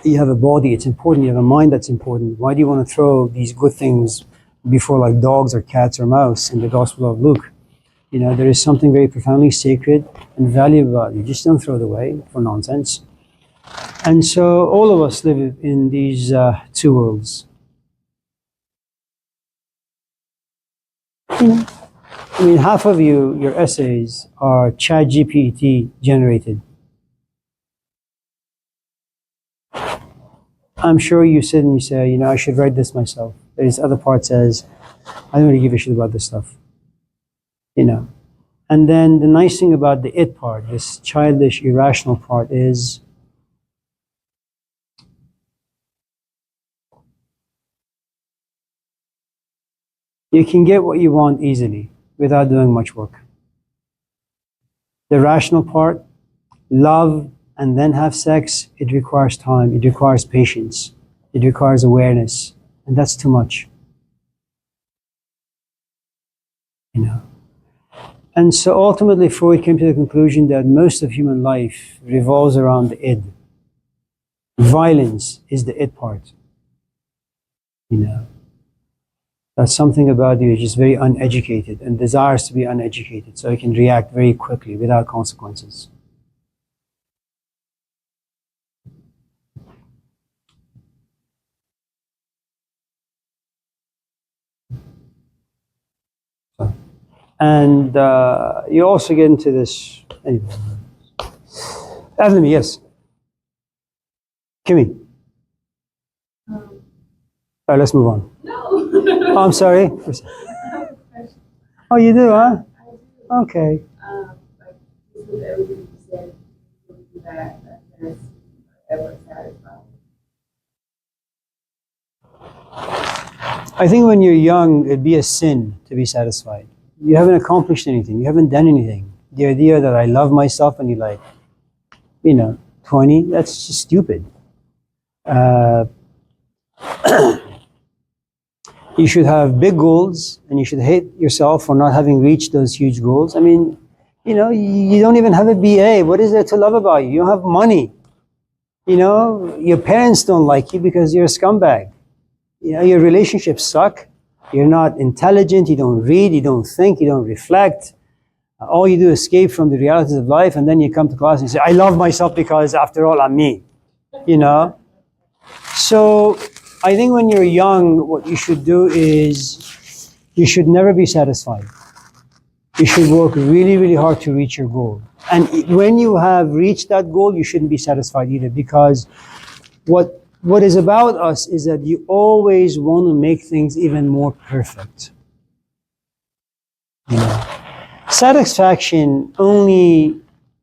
You have a body, it's important. You have a mind, that's important. Why do you want to throw these good things before like dogs or cats or mouse in the Gospel of Luke? There is something very profoundly sacred and valuable about it. You just don't throw it away for nonsense. And so all of us live in these two worlds. Half of your essays are ChatGPT generated. I'm sure you sit and you say, I should write this myself. There's other part says, I don't really give a shit about this stuff. And then the nice thing about the it part, this childish, irrational part, is you can get what you want easily without doing much work. The rational part, love and then have sex, it requires time, it requires patience, it requires awareness, and that's too much. And so ultimately Freud came to the conclusion that most of human life revolves around the id. Violence is the id part. That's something about you is just very uneducated and desires to be uneducated, so it can react very quickly without consequences. And you also get into this. Anyway. Adlimi, yes. Kimmy. All right, let's move on. No. Oh, I'm sorry. Oh, you do, huh? Okay. Like, with everything you said, that there's ever satisfied. I think when you're young, it'd be a sin to be satisfied. You haven't accomplished anything. You haven't done anything. The idea that I love myself and you're like, 20, that's just stupid. You should have big goals and you should hate yourself for not having reached those huge goals. You don't even have a BA. What is there to love about you? You don't have money. Your parents don't like you because you're a scumbag. Your relationships suck. You're not intelligent, you don't read, you don't think, you don't reflect. All you do is escape from the realities of life, and then you come to class and you say, I love myself because after all, I'm me. So I think when you're young, what you should do is you should never be satisfied. You should work really, really hard to reach your goal. And when you have reached that goal, you shouldn't be satisfied either, because what is about us is that you always want to make things even more perfect. Satisfaction only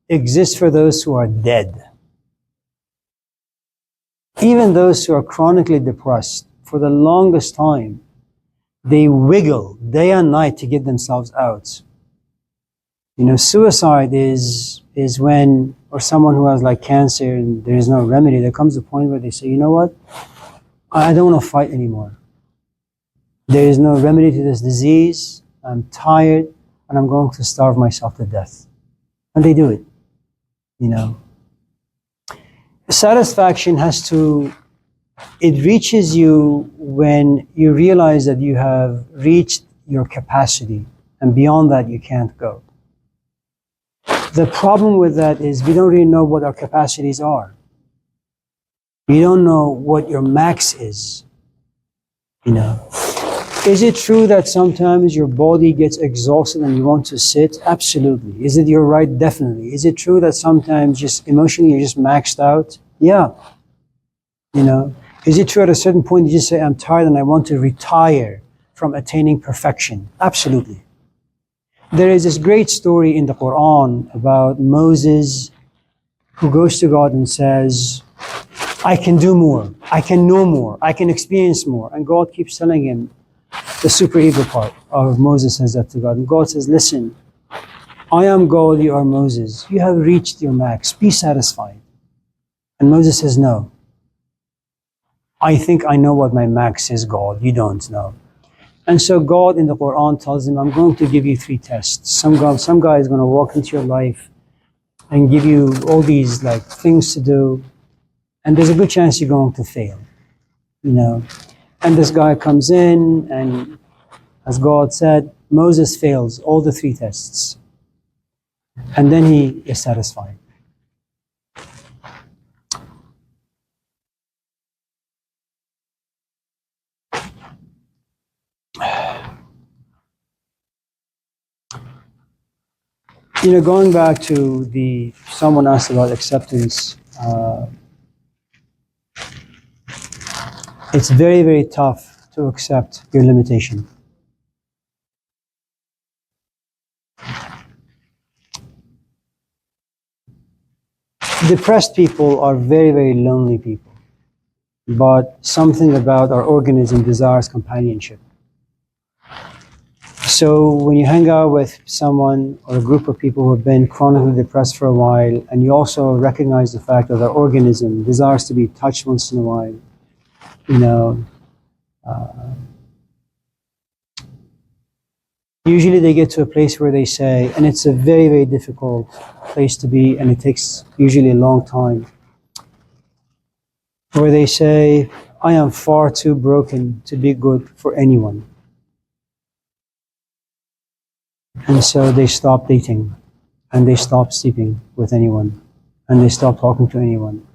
exists for those who are dead. Even those who are chronically depressed, for the longest time, they wiggle day and night to get themselves out. Suicide is when, or someone who has like cancer and there is no remedy, there comes a point where they say, you know what? I don't want to fight anymore. There is no remedy to this disease. I'm tired and I'm going to starve myself to death. And they do it. Satisfaction it reaches you when you realize that you have reached your capacity and beyond that you can't go. The problem with that is we don't really know what our capacities are. You don't know what your max is. You know. Is it true that sometimes your body gets exhausted and you want to sit? Absolutely. Is it your right? Definitely. Is it true that sometimes just emotionally you're just maxed out? Yeah. You know. Is it true at a certain point you just say, I'm tired and I want to retire from attaining perfection? Absolutely. There is this great story in the Quran about Moses who goes to God and says, I can do more, I can know more, I can experience more. And God keeps telling him, the super ego part of Moses says that to God. And God says, listen, I am God, you are Moses. You have reached your max, be satisfied. And Moses says, no. I think I know what my max is, God, you don't know. And so God in the Quran tells him, I'm going to give you 3 tests. Some guy is going to walk into your life and give you all these like things to do, and there's a good chance you're going to fail, you know. And this guy comes in, and as God said, Moses fails all the 3 tests. And then he is satisfied. You know, going back to someone asked about acceptance, it's very, very tough to accept your limitation. Depressed people are very, very lonely people, but something about our organism desires companionship. So when you hang out with someone or a group of people who have been chronically depressed for a while, and you also recognize the fact that our organism desires to be touched once in a while, you know, usually they get to a place where they say, and it's a very, very difficult place to be, and it takes usually a long time, where they say, I am far too broken to be good for anyone. And so they stop dating, and they stop sleeping with anyone, and they stop talking to anyone,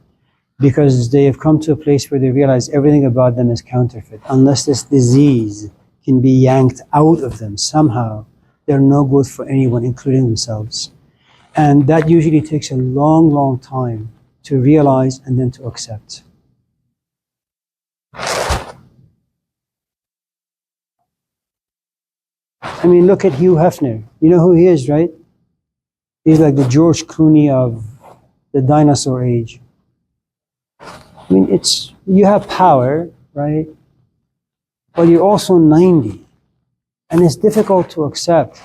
because they have come to a place where they realize everything about them is counterfeit. Unless this disease can be yanked out of them somehow, they're no good for anyone, including themselves. And that usually takes a long, long time to realize and then to accept. I mean, look at Hugh Hefner. You know who he is, right? He's like the George Clooney of the dinosaur age. I mean, you have power, right? But you're also 90. And it's difficult to accept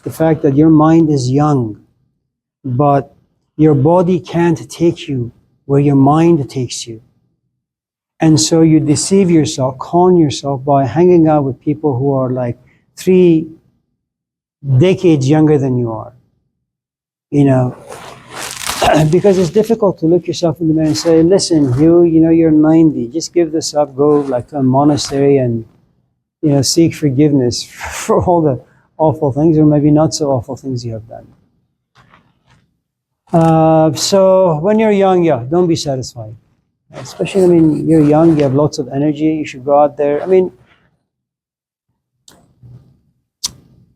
the fact that your mind is young, but your body can't take you where your mind takes you. And so you deceive yourself, con yourself by hanging out with people who are like 3 decades younger than you are. You know, because it's difficult to look yourself in the mirror and say, listen, Hugh, you know, you're 90. Just give this up, go like to a monastery and, you know, seek forgiveness for all the awful things, or maybe not so awful things you have done. So when you're young, yeah, don't be satisfied. Especially, I mean, you're young, you have lots of energy, you should go out there. I mean,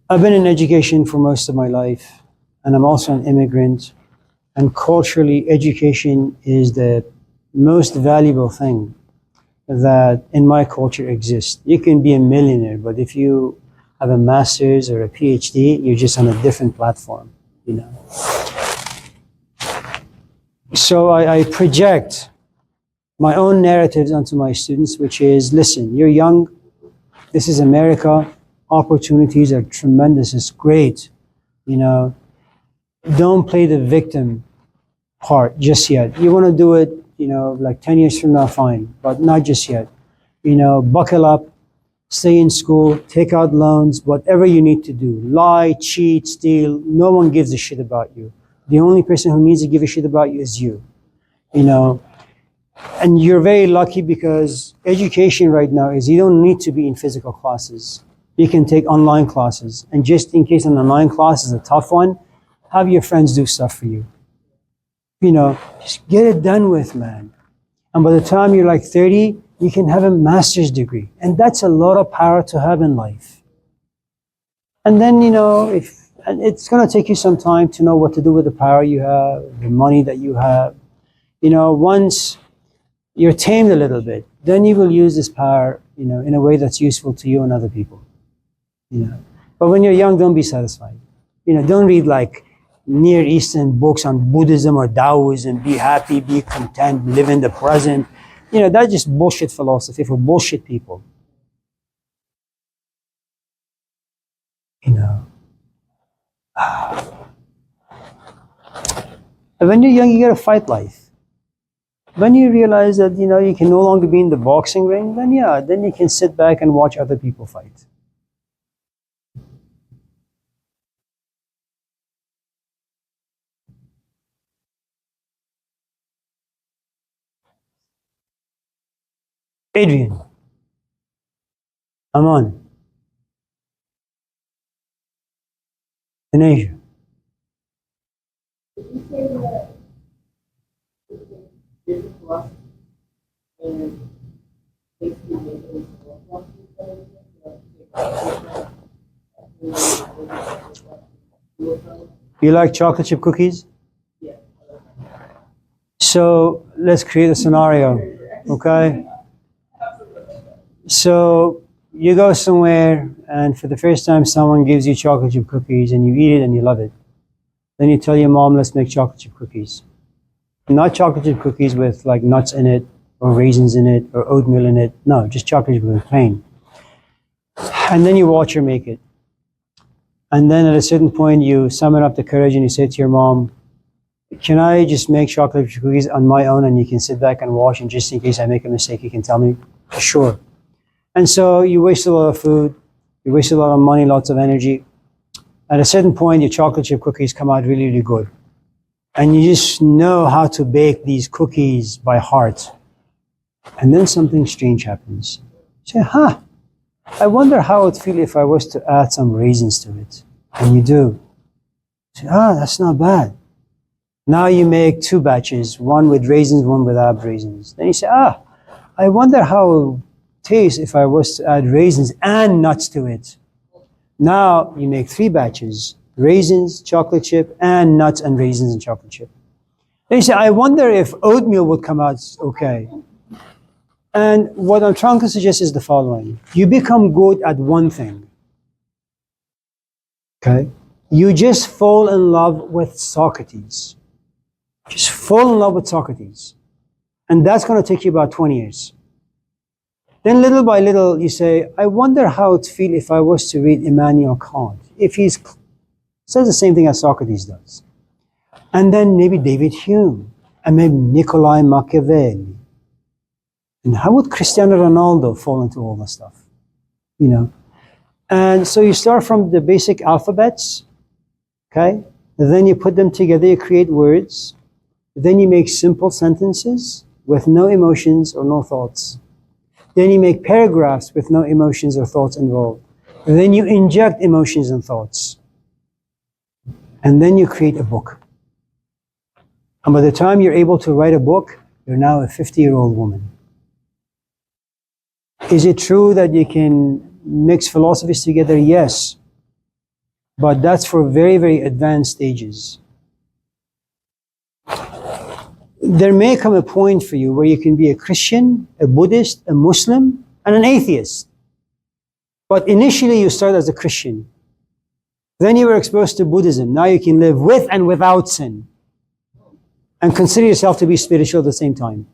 I've been in education for most of my life, and I'm also an immigrant. And culturally, education is the most valuable thing that in my culture exists. You can be a millionaire, but if you have a master's or a PhD, you're just on a different platform, you know. So I project my own narratives onto my students, which is, listen, you're young, this is America, opportunities are tremendous, it's great, you know. Don't play the victim part just yet. You want to do it, you know, like 10 years from now, fine, but not just yet. You know, buckle up, stay in school, take out loans, whatever you need to do. Lie, cheat, steal, no one gives a shit about you. The only person who needs to give a shit about you is you, you know. And you're very lucky because education right now is you don't need to be in physical classes. You can take online classes. And just in case an online class is a tough one, have your friends do stuff for you. You know, just get it done with, man. And by the time you're like 30, you can have a master's degree. And that's a lot of power to have in life. And then, you know, and it's going to take you some time to know what to do with the power you have, the money that you have. You know, once you're tamed a little bit, then you will use this power, you know, in a way that's useful to you and other people. You know, but when you're young, don't be satisfied. You know, don't read like Near Eastern books on Buddhism or Taoism. Be happy, be content, live in the present. You know, that's just bullshit philosophy for bullshit people. You know. And when you're young, you gotta fight life. When you realize that, you know, you can no longer be in the boxing ring, then yeah, then you can sit back and watch other people fight. Adrian, Aman, in Asia. Did you say that Different philosophy and basically making philosophy. You like chocolate chip cookies? Yeah. So let's create a scenario, okay? So you go somewhere and for the first time someone gives you chocolate chip cookies and you eat it and you love it. Then you tell your mom, let's make chocolate chip cookies. Not chocolate chip cookies with like nuts in it or raisins in it or oatmeal in it. No, just chocolate chip cookies, plain. And then you watch her make it. And then at a certain point you summon up the courage and you say to your mom, can I just make chocolate chip cookies on my own and you can sit back and watch and just in case I make a mistake you can tell me? Sure. And so you waste a lot of food, you waste a lot of money, lots of energy. At a certain point your chocolate chip cookies come out really, really good. And you just know how to bake these cookies by heart. And then something strange happens. You say, I wonder how it would feel if I was to add some raisins to it. And you do. You say, that's not bad. Now you make 2 batches, one with raisins, one without raisins. Then you say, I wonder how it would taste if I was to add raisins and nuts to it. Now you make 3 batches, raisins, chocolate chip, and nuts and raisins and chocolate chip. Then you say, I wonder if oatmeal would come out okay. And what I'm trying to suggest is the following. You become good at one thing. Okay? You just fall in love with Socrates. Just fall in love with Socrates. And that's going to take you about 20 years. Then little by little you say, I wonder how it would feel if I was to read Immanuel Kant. If he says the same thing as Socrates does. And then maybe David Hume. And maybe Nikolai Machiavelli. And how would Cristiano Ronaldo fall into all this stuff? You know? And so you start from the basic alphabets, okay? And then you put them together, you create words. Then you make simple sentences with no emotions or no thoughts. Then you make paragraphs with no emotions or thoughts involved. And then you inject emotions and thoughts. And then you create a book. And by the time you're able to write a book, you're now a 50-year-old woman. Is it true that you can mix philosophies together? Yes. But that's for very, very advanced stages. There may come a point for you where you can be a Christian, a Buddhist, a Muslim, and an atheist. But initially you start as a Christian. Then you were exposed to Buddhism. Now you can live with and without sin. And consider yourself to be spiritual at the same time.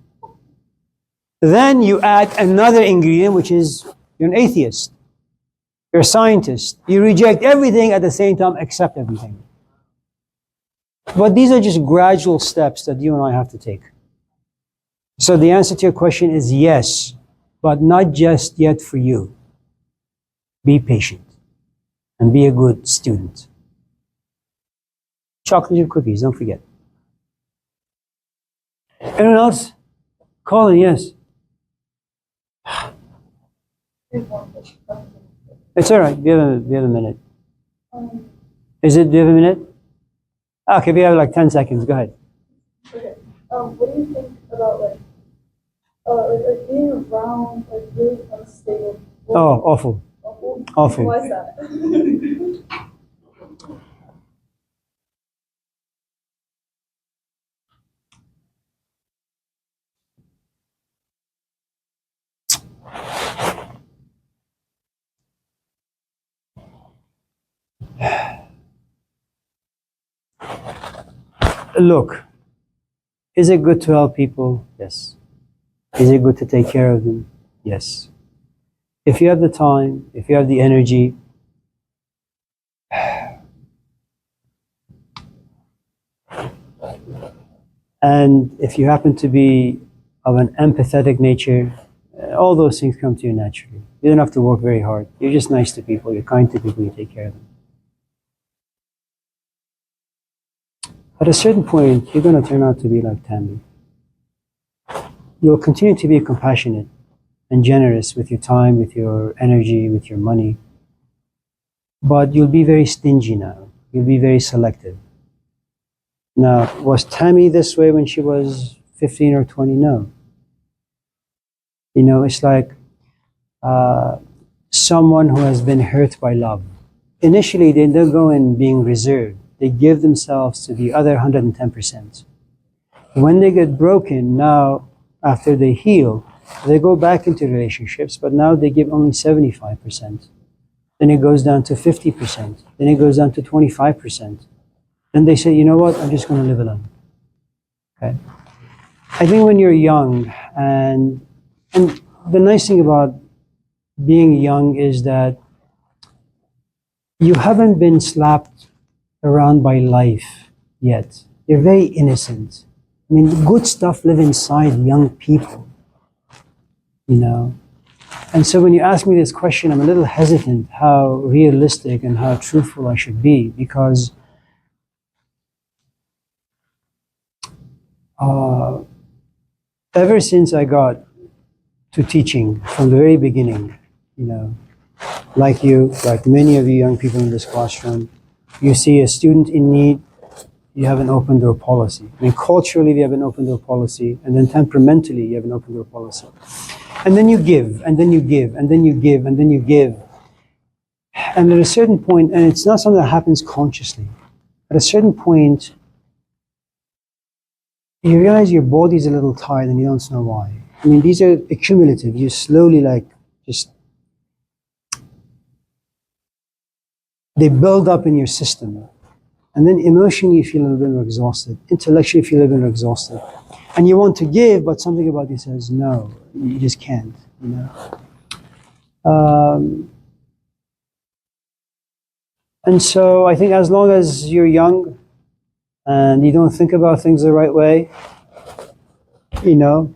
Then you add another ingredient, which is you're an atheist. You're a scientist. You reject everything at the same time, accept everything. But these are just gradual steps that you and I have to take. So the answer to your question is yes, but not just yet for you. Be patient and be a good student. Chocolate chip cookies, don't forget. Anyone else? Colin, yes. It's all right. We have a minute. Um, Do you have a minute? Okay, we have like 10 seconds. Go ahead. Okay. What do you think about like being around like really unstable people? Oh, awful. Awful? Awful. Why is that? Look, is it good to help people? Yes. Is it good to take care of them? Yes. If you have the time, if you have the energy, and if you happen to be of an empathetic nature, all those things come to you naturally. You don't have to work very hard. You're just nice to people, you're kind to people, you take care of them. At a certain point, you're going to turn out to be like Tammy. You'll continue to be compassionate and generous with your time, with your energy, with your money. But you'll be very stingy now. You'll be very selective. Now, was Tammy this way when she was 15 or 20? No. You know, it's like someone who has been hurt by love. Initially, they don't go in being reserved. They give themselves to the other 110%. When they get broken, now, after they heal, they go back into relationships, but now they give only 75%. Then it goes down to 50%. Then it goes down to 25%. Then they say, you know what, I'm just going to live alone. Okay? I think when you're young, and the nice thing about being young is that you haven't been slapped around by life yet. You're very innocent. I mean, good stuff live inside young people, you know. And so when you ask me this question, I'm a little hesitant how realistic and how truthful I should be, because ever since I got to teaching from the very beginning, you know, like you, like many of you young people in this classroom, you see a student in need, you have an open door policy. I mean, culturally, we have an open door policy, and then temperamentally, you have an open door policy. And then you give, and then you give, and then you give, and then you give. And at a certain point, and it's not something that happens consciously, at a certain point, you realize your body's a little tired and you don't know why. I mean, these are accumulative. You slowly, like, just, they build up in your system. And then emotionally you feel a little bit more exhausted. Intellectually you feel a little bit more exhausted. And you want to give, but something about you says, no, you just can't, you know. And so I think as long as you're young and you don't think about things the right way, you know,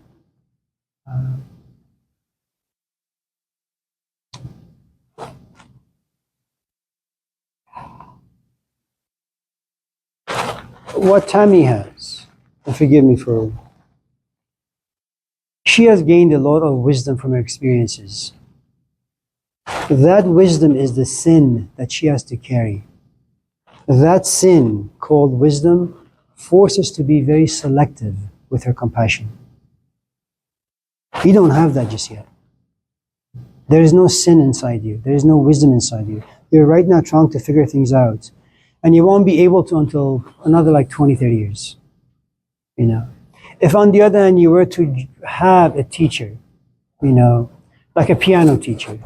what Tammy has, and forgive me for, she has gained a lot of wisdom from her experiences. That wisdom is the sin that she has to carry. That sin, called wisdom, forces her to be very selective with her compassion. You don't have that just yet. There is no sin inside you. There is no wisdom inside you. You're right now trying to figure things out. And you won't be able to until another like 20, 30 years. You know. If on the other hand you were to have a teacher, you know, like a piano teacher,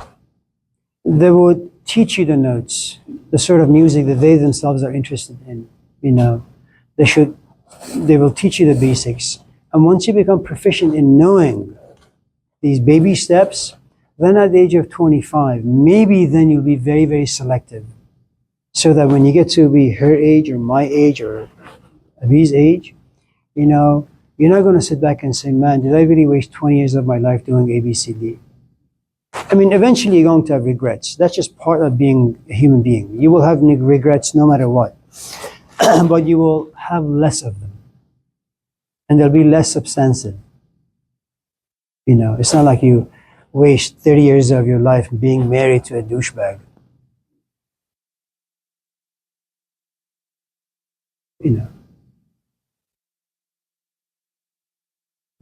they would teach you the notes, the sort of music that they themselves are interested in, you know. They will teach you the basics. And once you become proficient in knowing these baby steps, then at the age of 25, maybe then you'll be very, very selective. So that when you get to be her age or my age or Abhi's age, you know, you're not going to sit back and say, man, did I really waste 20 years of my life doing A, B, C, D? I mean, eventually you're going to have regrets. That's just part of being a human being. You will have regrets no matter what. But you will have less of them. And they'll be less substantive. You know, it's not like you waste 30 years of your life being married to a douchebag. you know.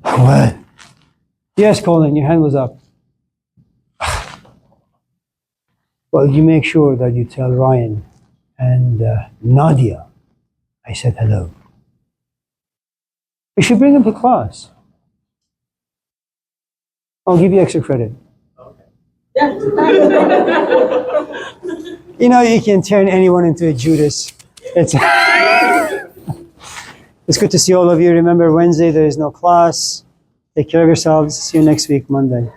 Well, yes, Colin, your hand was up. Well, you make sure that you tell Ryan and Nadia I said hello. You should bring them to class. I'll give you extra credit. You know, you can turn anyone into a Judas. It's, it's good to see all of you. Remember, Wednesday there is no class. Take care of yourselves. See you next week, Monday.